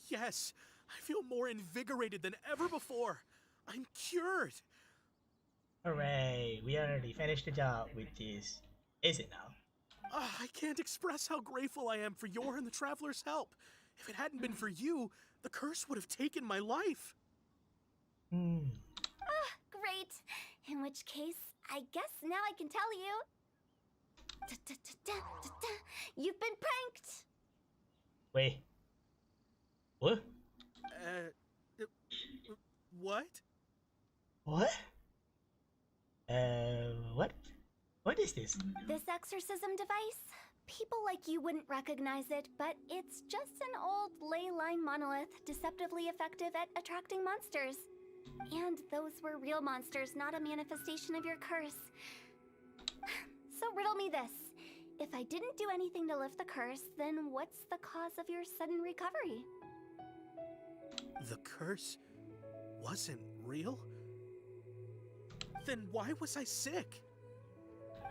Yes, I feel more invigorated than ever before. I'm cured. Hooray, we already finished the job with this. Is it now? I can't express how grateful I am for your and the Traveler's help. If it hadn't been for you, the curse would have taken my life. Great. In which case, I guess now I can tell you. You've been pranked! Wait. What? What? What? What? What is this? This exorcism device? People like you wouldn't recognize it, but it's just an old ley line monolith deceptively effective at attracting monsters. And those were real monsters, not a manifestation of your curse. So riddle me this. If I didn't do anything to lift the curse, then what's the cause of your sudden recovery? The curse wasn't real? Then why was I sick?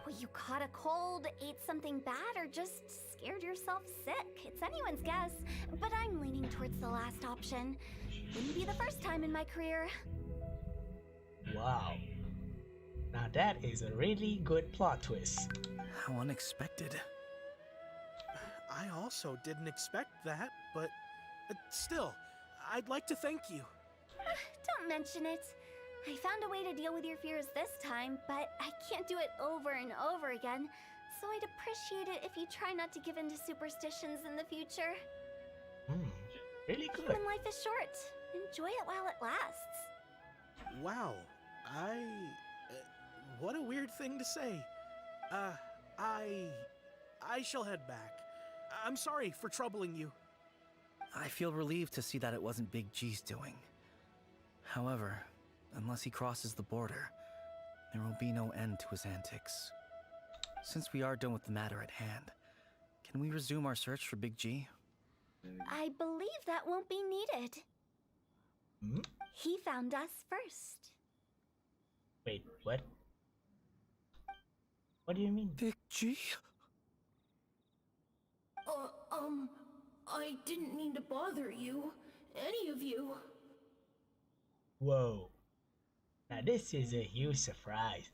Well, you caught a cold, ate something bad, or just scared yourself sick. It's anyone's guess, but I'm leaning towards the last option. Wouldn't be the first time in my career. Wow. Now that is a really good plot twist. How unexpected. I also didn't expect that, but still, I'd like to thank you. Don't mention it. I found a way to deal with your fears this time, but I can't do it over and over again, so I'd appreciate it if you try not to give in to superstitions in the future. Really good. Human life is short. Enjoy it while it lasts. Wow, what a weird thing to say. I shall head back. I'm sorry for troubling you. I feel relieved to see that it wasn't Big G's doing. However, unless he crosses the border, there will be no end to his antics. Since we are done with the matter at hand, can we resume our search for Big G? I believe that won't be needed. He found us first. Wait, what? What do you mean? Big G? I didn't mean to bother you. Any of you. Whoa. Now this is a huge surprise.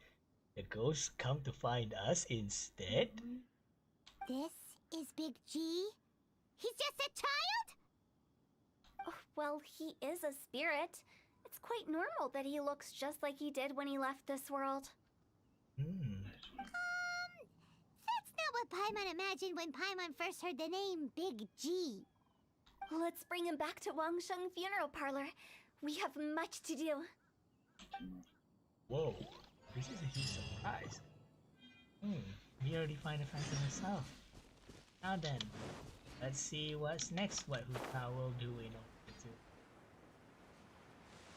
The ghosts come to find us instead? This is Big G? He's just a child? Oh, well, he is a spirit. It's quite normal that he looks just like he did when he left this world. That's not what Paimon imagined when Paimon first heard the name Big G. Let's bring him back to Wangsheng Funeral Parlor. We have much to do. Whoa, this is a huge surprise. We already find a factor myself. Now then, let's see what's next, what Hu Tao will do in order to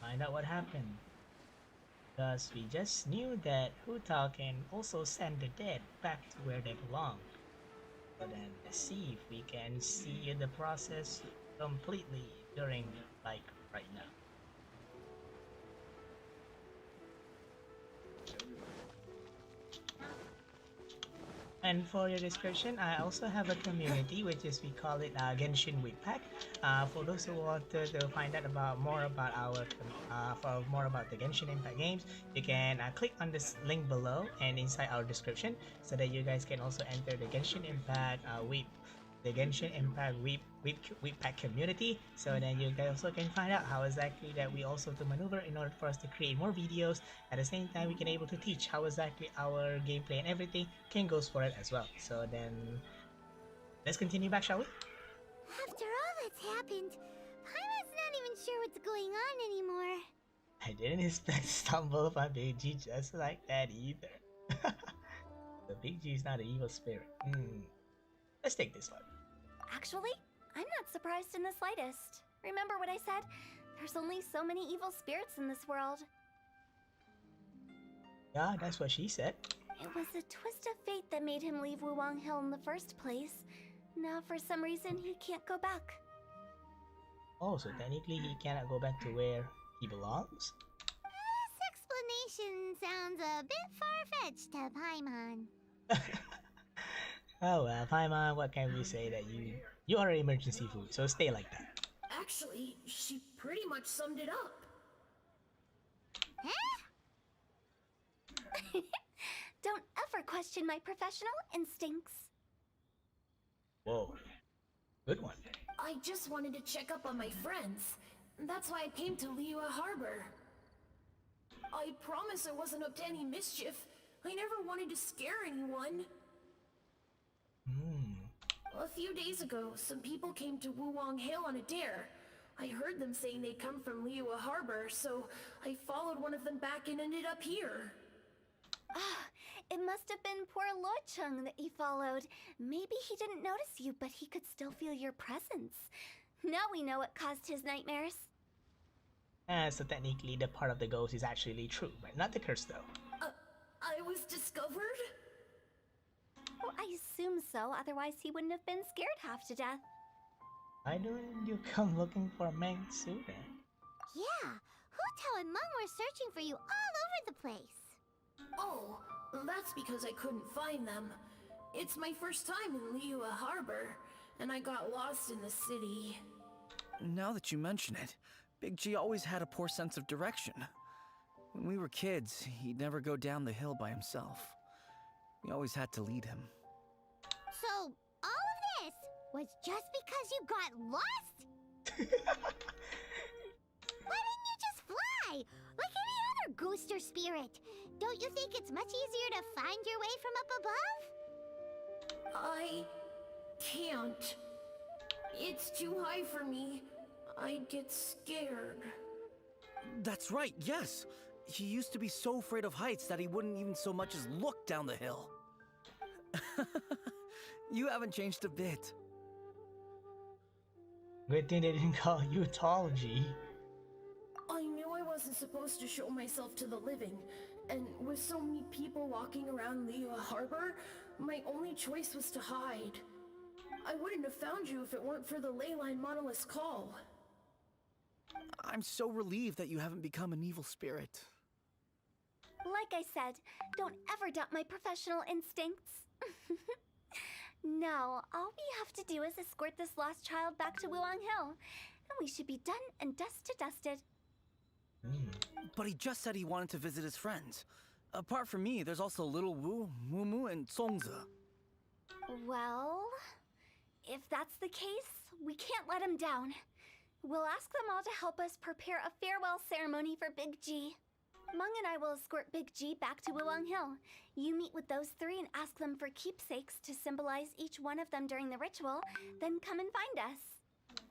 find out what happened. Thus, we just knew that Hu Tao can also send the dead back to where they belong. But then, let's see if we can see the process completely during, like, right now. And for your description, I also have a community which is we call it Genshin Pack. For those who want to find out about more about our for more about the Genshin Impact games, you can click on this link below and inside our description, so that you guys can also enter the Genshin Impact the Genshin Impact Weep Pack community, so then you guys also can find out how exactly that we also to maneuver in order for us to create more videos. At the same time, we can able to teach how exactly our gameplay and everything can goes for it as well. So then, let's continue back, shall we? After all that's happened, Paimon's not even sure what's going on anymore. I didn't expect to stumble upon Big G just like that either. The Big G is not an evil spirit. Let's take this one. Actually, I'm not surprised in the slightest. Remember what I said? There's only so many evil spirits in this world. Yeah, that's what she said. It was a twist of fate that made him leave Wuwang Hill in the first place. Now, for some reason, he can't go back. Oh, so technically he cannot go back to where he belongs? This explanation sounds a bit far-fetched to Paimon. Oh well, Paimon, what can we say that you are emergency food, so stay like that. Actually, she pretty much summed it up. Don't ever question my professional instincts. Whoa, good one. I just wanted to check up on my friends. That's why I came to Liyue Harbor. I promise I wasn't up to any mischief. I never wanted to scare anyone. A few days ago, some people came to Wuwang Hill on a dare. I heard them saying they'd come from Liyue Harbor, so I followed one of them back and ended up here. Ah, it must have been poor Luocheng that you followed. Maybe he didn't notice you, but he could still feel your presence. Now we know what caused his nightmares. So technically the part of the ghost is actually true, but not the curse though. I was discovered? Well, I assume so, otherwise he wouldn't have been scared half to death. Why don't you come looking for Meng sooner? Yeah, Hu Tao and Meng were searching for you all over the place. Oh, that's because I couldn't find them. It's my first time in Liyue Harbor, and I got lost in the city. Now that you mention it, Big G always had a poor sense of direction. When we were kids, he'd never go down the hill by himself. We always had to lead him. So, all of this was just because you got lost? Why didn't you just fly? Like any other ghost or spirit? Don't you think it's much easier to find your way from up above? I can't. It's too high for me. I'd get scared. That's right, yes! He used to be so afraid of heights that he wouldn't even so much as look down the hill. You haven't changed a bit. Good thing they didn't call you tall, G. I knew I wasn't supposed to show myself to the living, and with so many people walking around Liyue Harbor, my only choice was to hide. I wouldn't have found you if it weren't for the Leyline Monolith's call. I'm so relieved that you haven't become an evil spirit. Like I said, don't ever doubt my professional instincts. Now, all we have to do is escort this lost child back to Wuwang Hill, and we should be done and dusted. But he just said he wanted to visit his friends. Apart from me, there's also Little Wu, Mumu, and Songze. Well, if that's the case, we can't let him down. We'll ask them all to help us prepare a farewell ceremony for Big G. Meng and I will escort Big G back to Wuwang Hill. You meet with those three and ask them for keepsakes to symbolize each one of them during the ritual, then come and find us.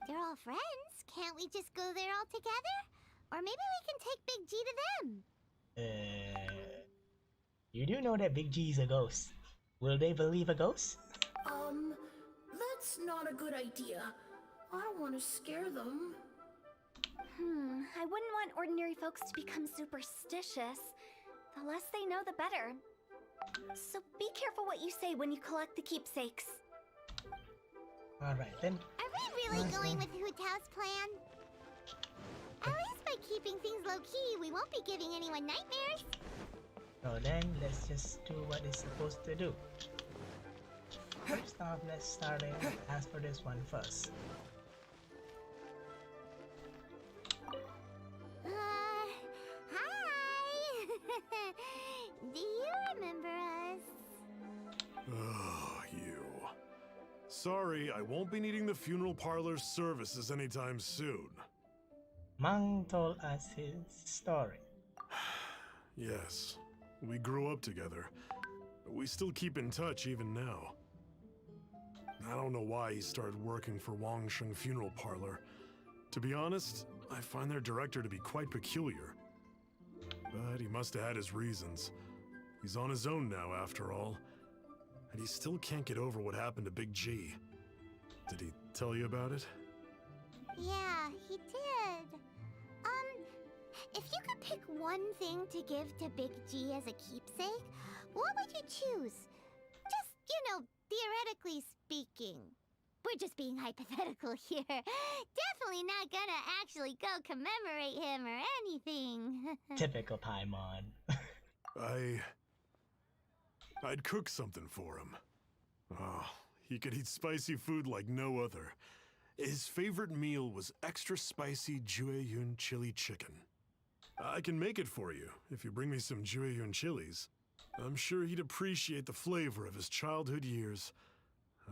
They're all friends. Can't we just go there all together? Or maybe we can take Big G to them. You do know that Big G is a ghost. Will they believe a ghost? That's not a good idea. I don't want to scare them. I wouldn't want ordinary folks to become superstitious. The less they know, the better. So be careful what you say when you collect the keepsakes. Alright then. Are we really going with Hu Tao's plan? At least by keeping things low-key, we won't be giving anyone nightmares. So then, let's just do what it's supposed to do. first off, let's start in as for this one first. Hi! Do you remember us? Oh, you. Sorry, I won't be needing the funeral parlor's services anytime soon. Mang told us his story. Yes, we grew up together. We still keep in touch even now. I don't know why he started working for Wangsheng Funeral Parlor. To be honest, I find their director to be quite peculiar. But he must have had his reasons. He's on his own now, after all. And he still can't get over what happened to Big G. Did he tell you about it? Yeah, he did. If you could pick one thing to give to Big G as a keepsake, what would you choose? Just, theoretically speaking. We're just being hypothetical here. Definitely not gonna actually go commemorate him or anything. Typical Paimon. I'd cook something for him. Oh, he could eat spicy food like no other. His favorite meal was extra spicy Jueyun chili chicken. I can make it for you if you bring me some Jueyun chilies. I'm sure he'd appreciate the flavor of his childhood years.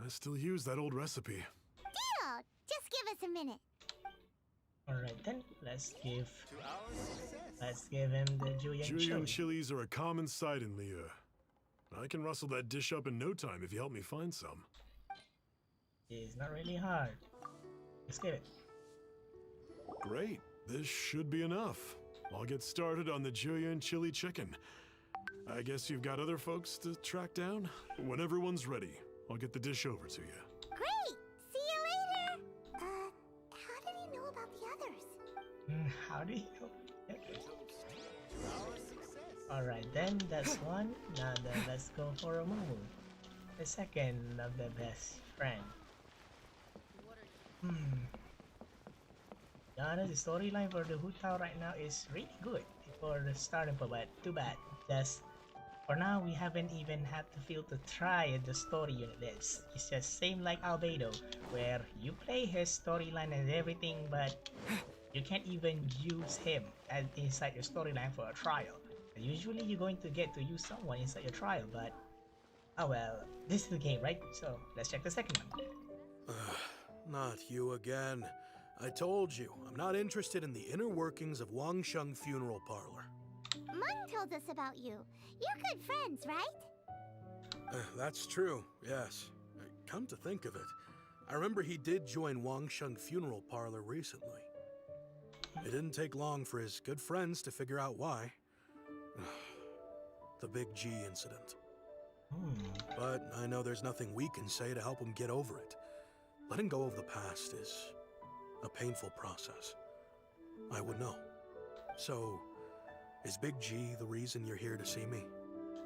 I still use that old recipe. Deal! Just give us a minute. Alright then, let's give him the Jueyun Jueyun chili. chilies are a common sight in Liyue. I can rustle that dish up in no time if you help me find some. It's not really hard. Let's get it. Great. This should be enough. I'll get started on the Jueyun chili chicken. I guess you've got other folks to track down? When everyone's ready, I'll get the dish over to you. Great! See you later! How did he know about the others? How do you know? Alright then, that's one. Now then, let's go for a move. The second of the best friend. To be honest, the storyline for the Hu Tao right now is really good for the starting point, but too bad. Just for now, we haven't even had to feel to try the story unit. It's just same like Albedo, where you play his storyline and everything, but you can't even use him as inside your storyline for a trial. Usually you're going to get to use someone inside your trial, but oh well, this is the game, right? So let's check the second one. Not you again. I told you, I'm not interested in the inner workings of Wangsheng Funeral Parlor. Mung told us about you. You're good friends, right? That's true, yes. Come to think of it, I remember he did join Wangsheng Funeral Parlor recently. It didn't take long for his good friends to figure out why. The Big G incident. But I know there's nothing we can say to help him get over it. Letting go of the past is a painful process. I would know. So, is Big G the reason you're here to see me?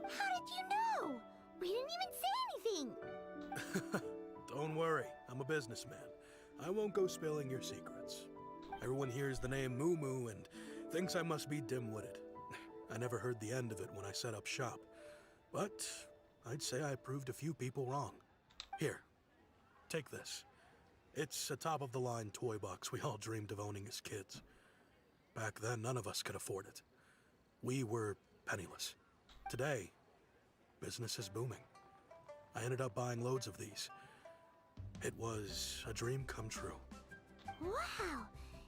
How did you know? We didn't even say anything. Don't worry, I'm a businessman. I won't go spilling your secrets. Everyone hears the name Moo Moo and thinks I must be dim-witted. I never heard the end of it when I set up shop. But I'd say I proved a few people wrong. Here, take this. It's a top-of-the-line toy box we all dreamed of owning as kids. Back then, none of us could afford it. We were penniless. Today, business is booming. I ended up buying loads of these. It was a dream come true. Wow,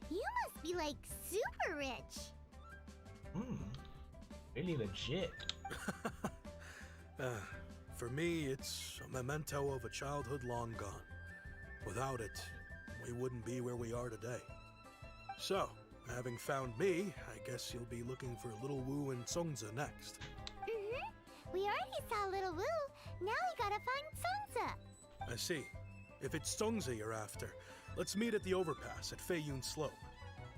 you must be like super rich. Really legit. For me, it's a memento of a childhood long gone. Without it, we wouldn't be where we are today. So, having found me, I guess you'll be looking for Little Wu and Songza next. We already saw Little Wu. Now we gotta find Songza. I see. If it's Songza you're after, let's meet at the overpass at Feiyun Slope.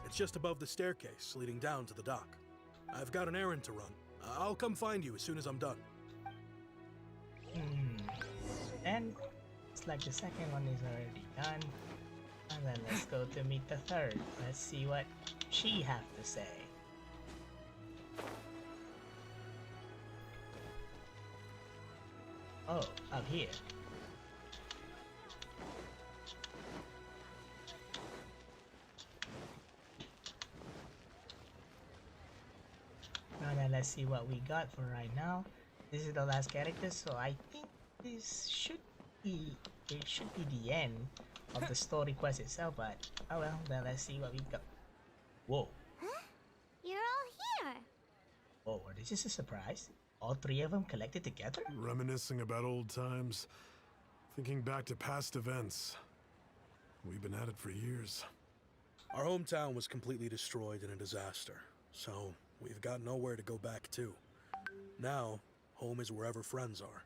It's just above the staircase leading down to the dock. I've got an errand to run. I'll come find you as soon as I'm done. And it's like the second one is already done. And then let's go to meet the third. Let's see what she have to say. Oh, up here. then let's see what we got for right now. This is the last character, so I think this should be the end of the story quest itself, but oh well, then let's see what we got. Whoa. Huh? You're all here. Oh, this is a surprise. All three of them collected together? Reminiscing about old times, thinking back to past events. We've been at it for years. Our hometown was completely destroyed in a disaster, so we've got nowhere to go back to. Now, home is wherever friends are.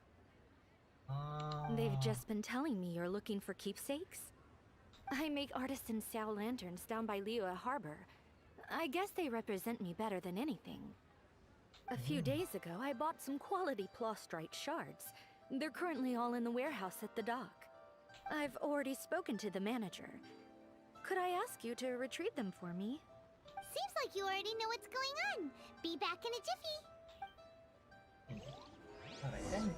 They've just been telling me you're looking for keepsakes. I make artisan Sao lanterns down by Liyue Harbor. I guess they represent me better than anything. A few days ago, I bought some quality plastrite shards. They're currently all in the warehouse at the dock. I've already spoken to the manager. Could I ask you to retrieve them for me? Seems like you already know what's going on. Be back in a jiffy. Alright then.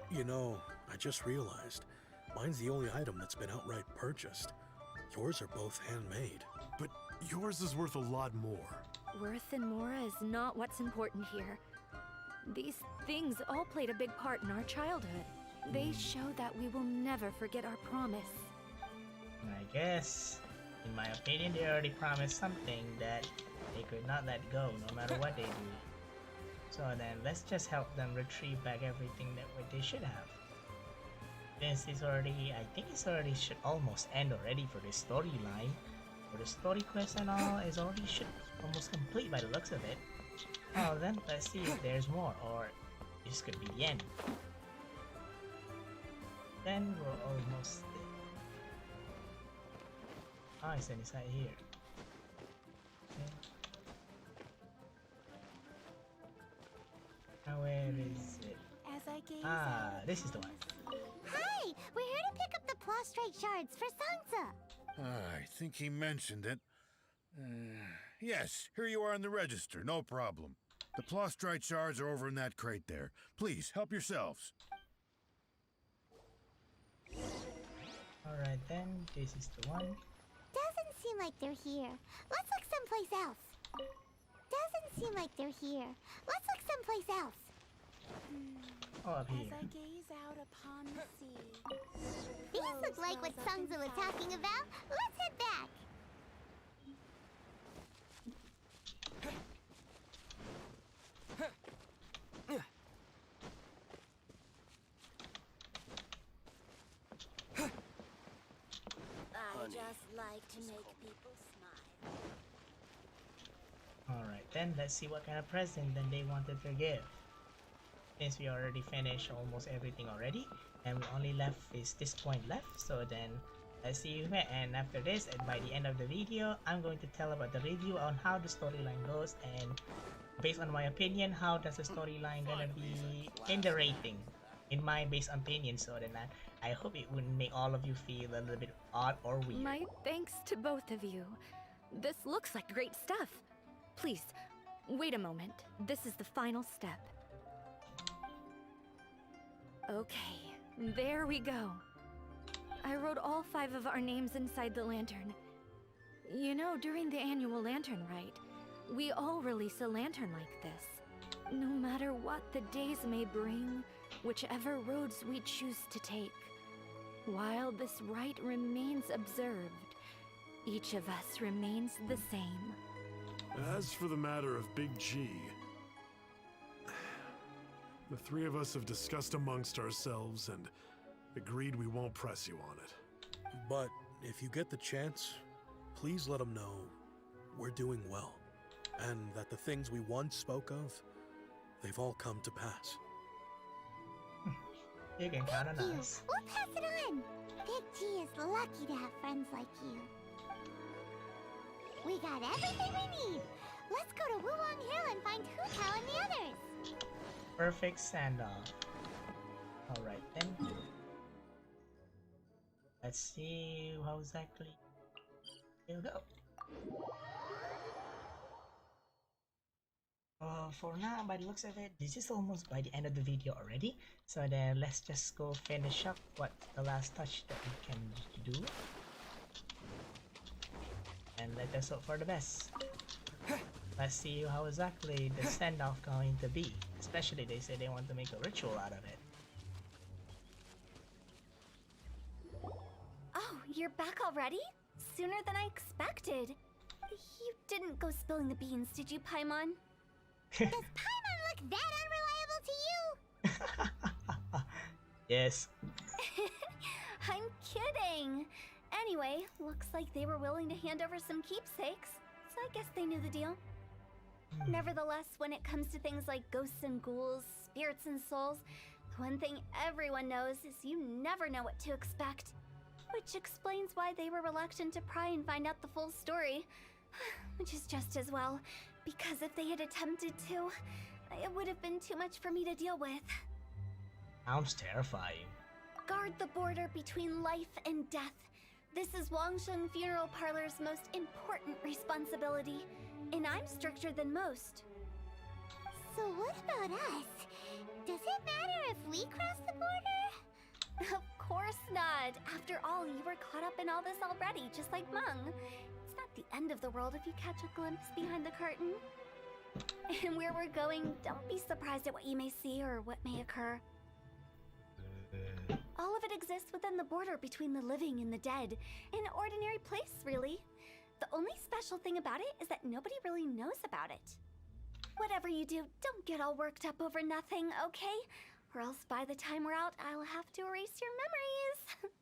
You know, I just realized, mine's the only item that's been outright purchased. Yours are both handmade. But yours is worth a lot more. Worth and more is not what's important here. These things all played a big part in our childhood. They show that we will never forget our promise. I guess, in my opinion, they already promised something that they could not let go no matter what they do. So then, let's just help them retrieve back everything that what they should have. Since it's already, I think it's already should almost end already for this storyline. For the story quest and all is already should almost complete by the looks of it. Oh, then let's see if there's more, or this could be the end. Then we're almost there. Ah, it's inside here. Okay. Now where is it? As I gaze Ah, this is the one. Hi! We're here to pick up the plastrite shards for Sansa. I think he mentioned it. Yes, here you are in the register, no problem. The plastrite shards are over in that crate there. Please, help yourselves. Alright then, this is the one. Doesn't seem like they're here. Let's look someplace else. Doesn't seem like they're here. Let's look someplace else. Oh, up here. As I gaze out upon the sea. These look like what Sansa was talking about. Let's head back. I just like to make people smile. Alright then, let's see what kind of present then they wanted to give. Since we already finished almost everything already, and we only left is this point left, so then let's see where. And after this, and by the end of the video, I'm going to tell about the review on how the storyline goes, and based on my opinion, how does the storyline gonna be in the rating, in my base opinion. So then I hope it wouldn't make all of you feel a little bit odd or weird. My thanks to both of you. This looks like great stuff. Please, wait a moment. This is the final step. Okay, there we go. I wrote all 5 of our names inside the lantern. You know, during the annual lantern rite, we all release a lantern like this. No matter what the days may bring, whichever roads we choose to take. While this rite remains observed, each of us remains the same. As for the matter of Big G, the 3 of us have discussed amongst ourselves and agreed we won't press you on it. But if you get the chance, please let them know we're doing well, and that the things we once spoke of, they've all come to pass. You can count on Thank you. us. We'll pass it on. Big G is lucky to have friends like you. We got everything we need. Let's go to Wulong Hill and find Hu Tao and the others. Perfect send-off. Alright then. Let's see how exactly we'll go. For now, by the looks of it, this is almost by the end of the video already. So then let's just go finish up what the last touch that we can do. And let us hope for the best. Let's see how exactly the standoff going to be. Especially they say they want to make a ritual out of it. Oh, you're back already? Sooner than I expected. You didn't go spilling the beans, did you, Paimon? Does Paimon look that unreliable to you? Yes. I'm kidding. Anyway, looks like they were willing to hand over some keepsakes, so I guess they knew the deal. Nevertheless, when it comes to things like ghosts and ghouls, spirits and souls, the one thing everyone knows is you never know what to expect. Which explains why they were reluctant to pry and find out the full story. Which is just as well, because if they had attempted to, it would have been too much for me to deal with. Sounds terrifying. Guard the border between life and death. This is Wangsheng Funeral Parlor's most important responsibility, and I'm stricter than most. So what about us? Does it matter if we cross the border? Of course not. After all, you were caught up in all this already, just like Meng. It's not the end of the world if you catch a glimpse behind the curtain. And where we're going, don't be surprised at what you may see or what may occur. All of it exists within the border between the living and the dead. An ordinary place, really. The only special thing about it is that nobody really knows about it. Whatever you do, don't get all worked up over nothing, okay? Or else by the time we're out, I'll have to erase your memories.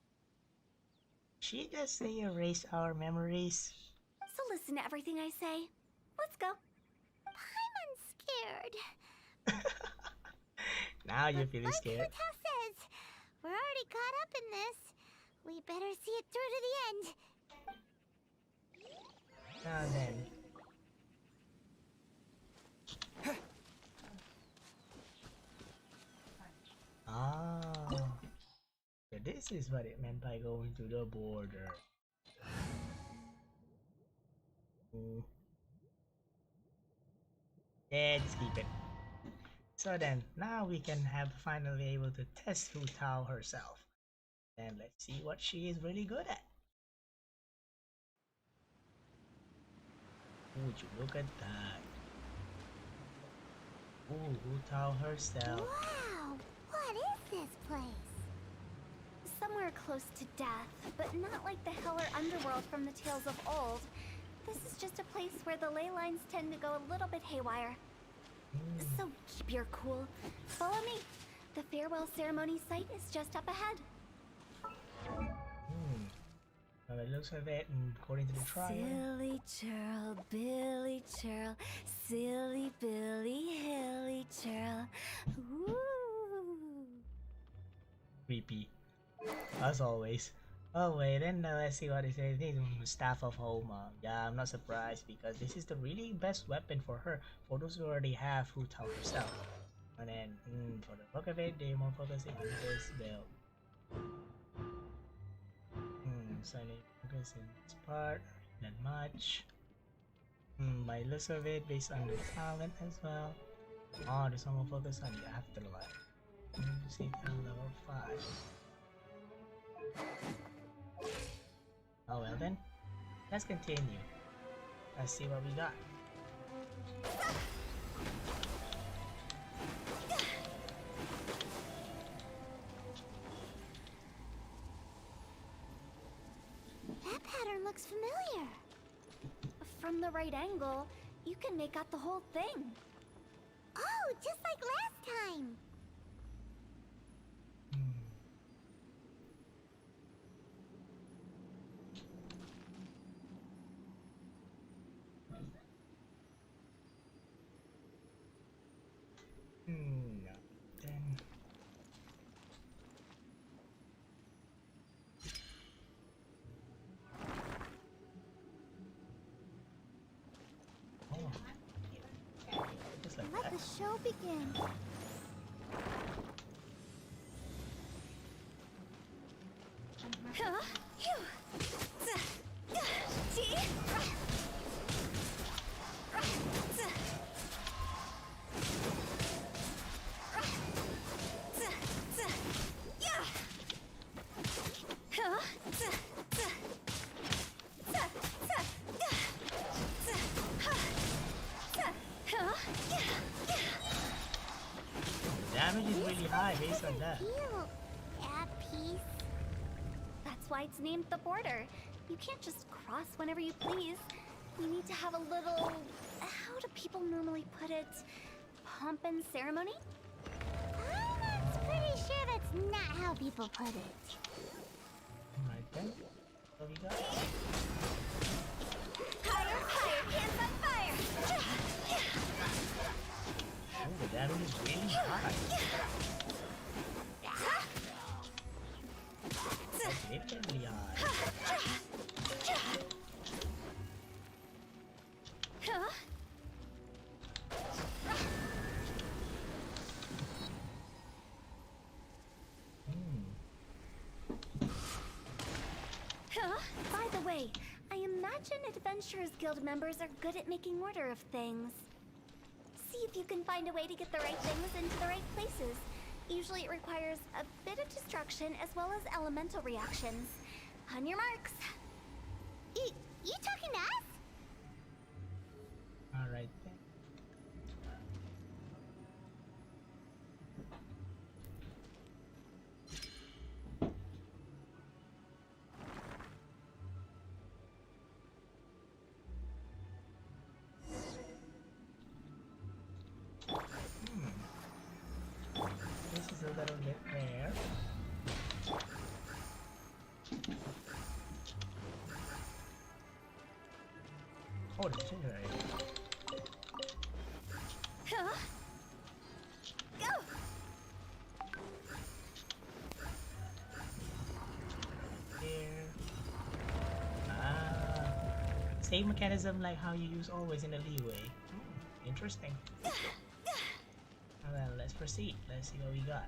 She just say erase our memories. So listen to everything I say. Let's go. Paimon's scared. Now you're But feeling like scared. Hu Tao says, we're already caught up in this. We better see it through to the end. Now then. Oh. So this is what it meant by going to the border. Mm. Yeah, just keep it. So then, now we can have finally able to test Hu Tao herself. And let's see what she is really good at. Would you look at that? Ooh, Hu Tao herself. Wow, what is this place? Somewhere close to death, but not like the hell or underworld from the tales of old. This is just a place where the ley lines tend to go a little bit haywire. So keep your cool. Follow me. The farewell ceremony site is just up ahead. By the looks of it, and according to the trial. Silly churl, Billy churl, silly Billy, hilly churl. Ooh. Creepy. As always. Oh wait, then let's see what it says. Staff of Homa. Yeah, I'm not surprised because this is the really best weapon for her. For those who already have Hu Tao herself. And then for the look of it, they're more focusing on this build. So they focus in this part, not much. By looks of it, based on the talent as well. Oh, there's some more focus on the afterlife. See level 5. Oh well then, let's continue. Let's see what we got. That pattern looks familiar. From the right angle, you can make out the whole thing. Oh, just like last time. Then just like Let that. the show begin. damage is really high based on that. Feel at peace. That's why it's named the border. You can't just cross whenever you please. You need to have a little... How do people normally put it? Pomp and ceremony? I'm pretty sure that's not how people put it. Alright then. So we got. Fire, fire, pants on fire! Oh, the damage is really high. Significantly high. Huh? Huh? By the way, I imagine Adventurers Guild members are good at making order of things. See if you can find a way to get the right things into the right places. Usually it requires a bit of destruction as well as elemental reactions. On your marks. You talking to us? Alright then. This is a little bit rare. Oh, the ginger ale. Huh? Go! Here. Same mechanism like how you use always in the leeway. Interesting. Well, let's proceed. Let's see what we got.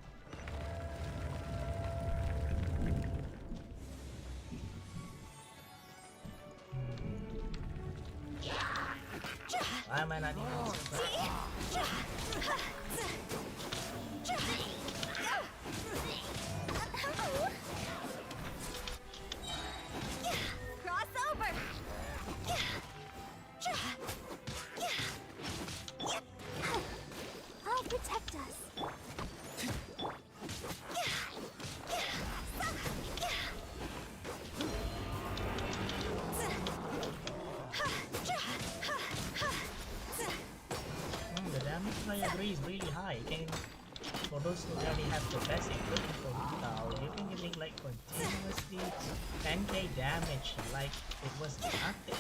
Why am I not even surprised? Cross over! I'll protect us. The damage I agree is really high. You can, for those who already have the best equipment for Hu Tao, you can get like continuously 10k damage like it was nothing.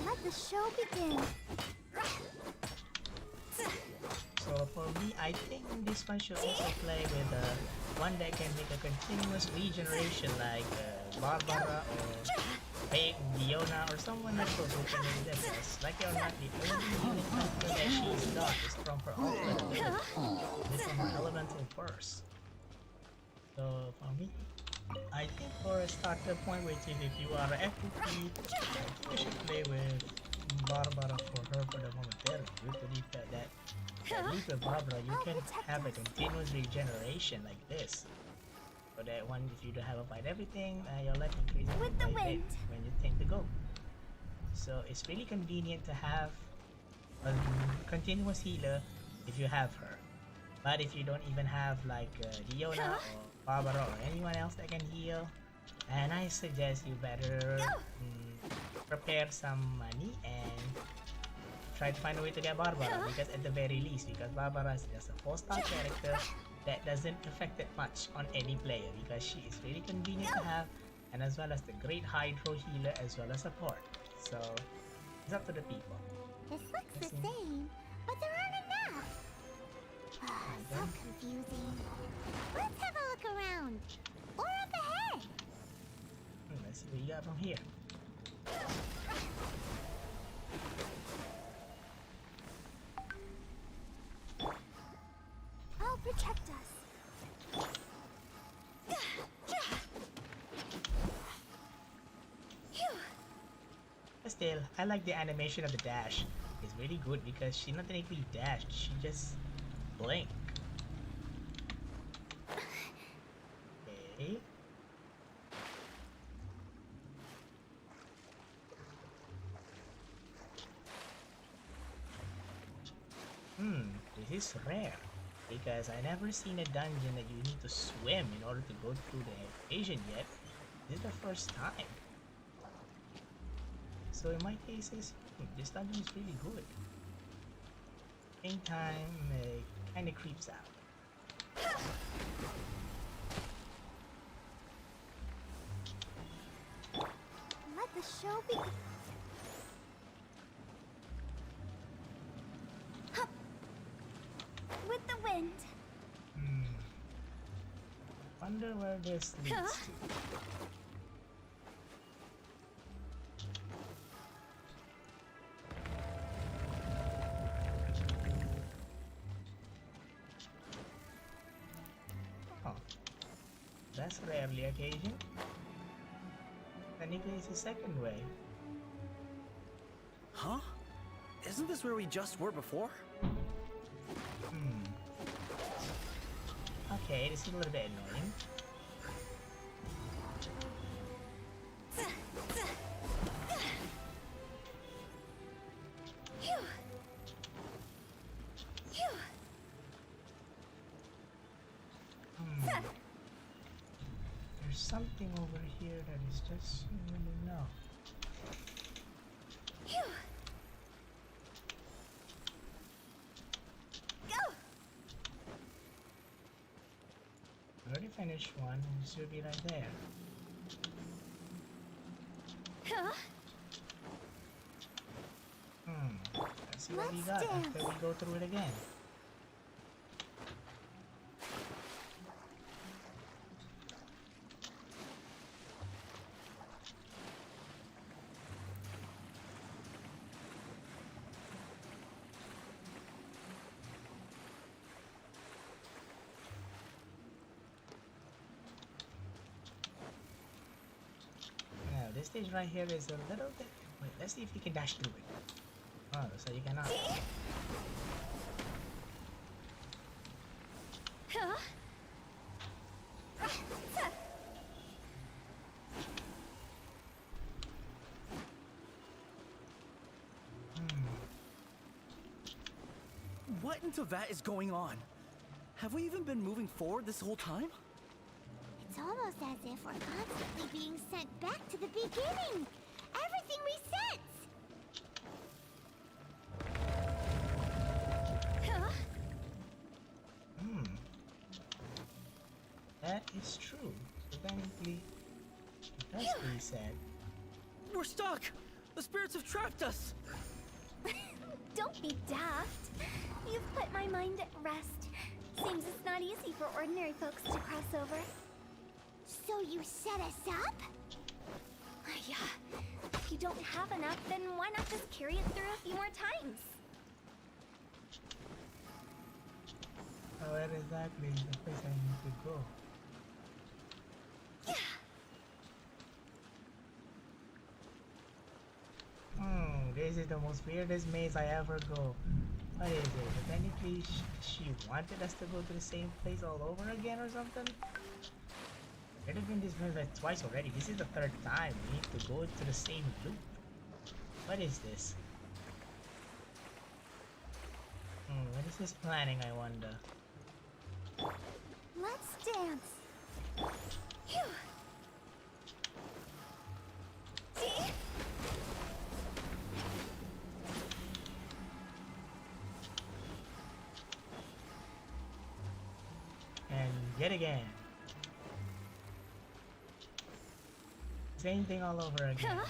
Let the show begin. So for me, I think this one should also play with one that can make a continuous regeneration like Barbara or Fake Diona or someone like those who can do this. Like or not, the only unit factor that she's got is from her ultimate ability. It's from her elemental first. So for me, I think for a starter point, which is if you are an FPP, I think you should play with Barbara for her for the moment. There, you believe that at least with Barbara, you can have a continuous regeneration like this. So that one, if you don't have a fight everything, your life increases With the by wind. when you think to go. So it's really convenient to have a continuous healer if you have her. But if you don't even have like Diona or Barbara or anyone else that can heal, and I suggest you better prepare some money and try to find a way to get Barbara, because at the very least, because Barbara is just a 4-star character that doesn't affect it much on any player, because she is really convenient to have, and as well as the great hydro healer as well as support. So it's up to the people. This looks the same, but there aren't enough. So confusing. Let's have a look around. Or up ahead. Let's see what you got from here. I'll protect us. But still, I like the animation of the dash. It's really good because she not technically dashed, she just blinked. Okay. this is rare because I never seen a dungeon that you need to swim in order to go through the Asian yet. This is the first time. So in my case, this dungeon is really good. Same time, it kind of creeps out. Let the show begin. Hup. With the wind. Wonder where this leads to. Oh, that's rarely occasion. Then it is the second way. Huh? Isn't this where we just were before? Okay, this is a little bit annoying. There's something over here that is just no. I already finished one, and it should be right there. Let's see what we got after we go through it again. Now, this stage right here is a little bit. Wait, let's see if you can dash through it. Oh, so you cannot. What in Teyvat is going on? Have we even been moving forward this whole time? It's almost as if we're constantly being sent back to the beginning. Everything resets. That is true. So technically, it does reset. We're stuck! The spirits have trapped us! Don't be daft. You've put my mind at rest. Seems it's not easy for ordinary folks to cross over. So you set us up? Yeah. If you don't have enough, then why not just carry it through a few more times? Where exactly is the place I need to go? This is the most weirdest maze I ever go. What is it? So technically, she wanted us to go to the same place all over again or something? I've been this maze like twice already. This is the third time. We need to go to the same loop. What is this? What is this planning, I wonder? Let's dance. Phew. See? And yet again. Same thing all over again.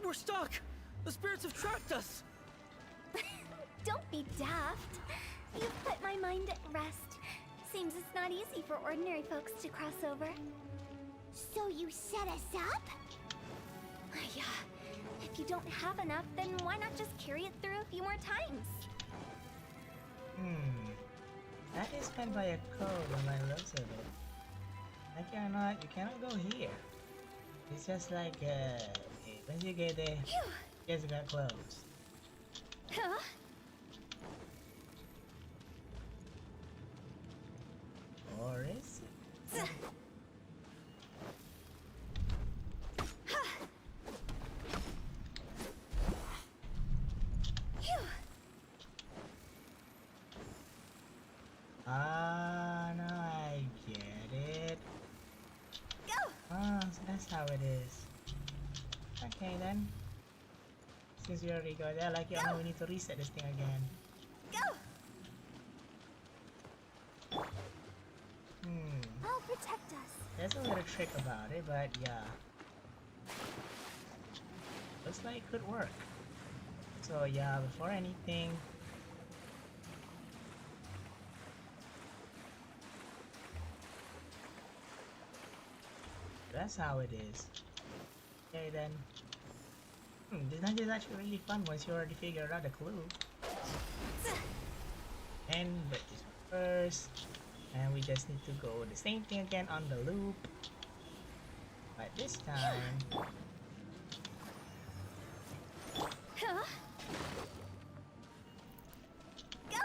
We're stuck! The spirits have trapped us! Don't be daft. You've put my mind at rest. Seems it's not easy for ordinary folks to cross over. So you set us up? Yeah. If you don't have enough, then why not just carry it through a few more times? That is meant by a code on my looks of it. You cannot go here. It's just like, once you get there, you just got closed. is. Okay then. Since we already got there, like, now we need to reset this thing again. Go! I'll protect us. There's a little trick about it, but yeah. Looks like it could work. So yeah, before anything, that's how it is. Okay then. This dungeon is actually really fun once you already figured out the clue. And but this first, and we just need to go the same thing again on the loop, but this time. Huh? Go!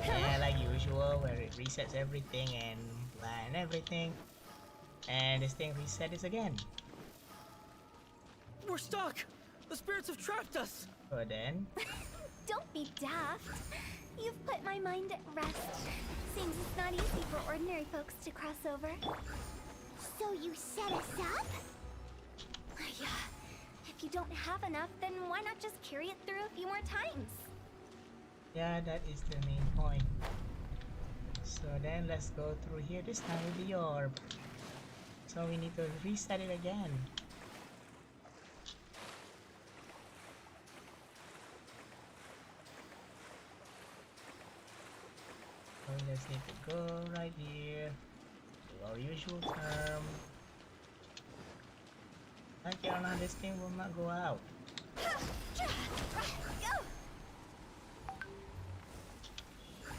Yeah, like usual, where it resets everything and plan everything, and this thing resets again. We're stuck! The spirits have trapped us! So then, Don't be daft. You've put my mind at rest. Seems it's not easy for ordinary folks to cross over. So you set us up? Yeah. If you don't have enough, then why not just carry it through a few more times? yeah, that is the main point. So then let's go through here this time with the orb. So we need to reset it again. So we just need to go right here to our usual term. Like, I don't know, this thing will not go out. Go!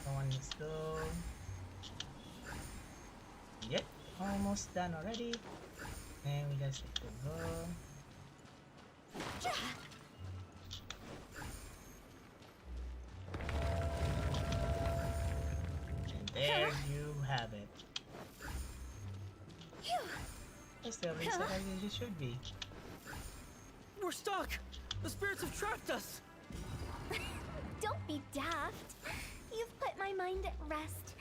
Come on, let's go. Yep, almost done already. And we just need to go. And there you have it. It's still reset as it should be. We're stuck! The spirits have trapped us! Don't be daft. You've put my mind at rest.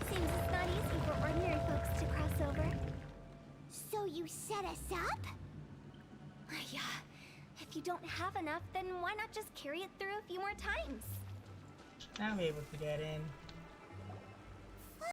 Seems it's not easy for ordinary folks to cross over. So you set us up? Yeah. If you don't have enough, then why not just carry it through a few more times? Now I'm able to get in.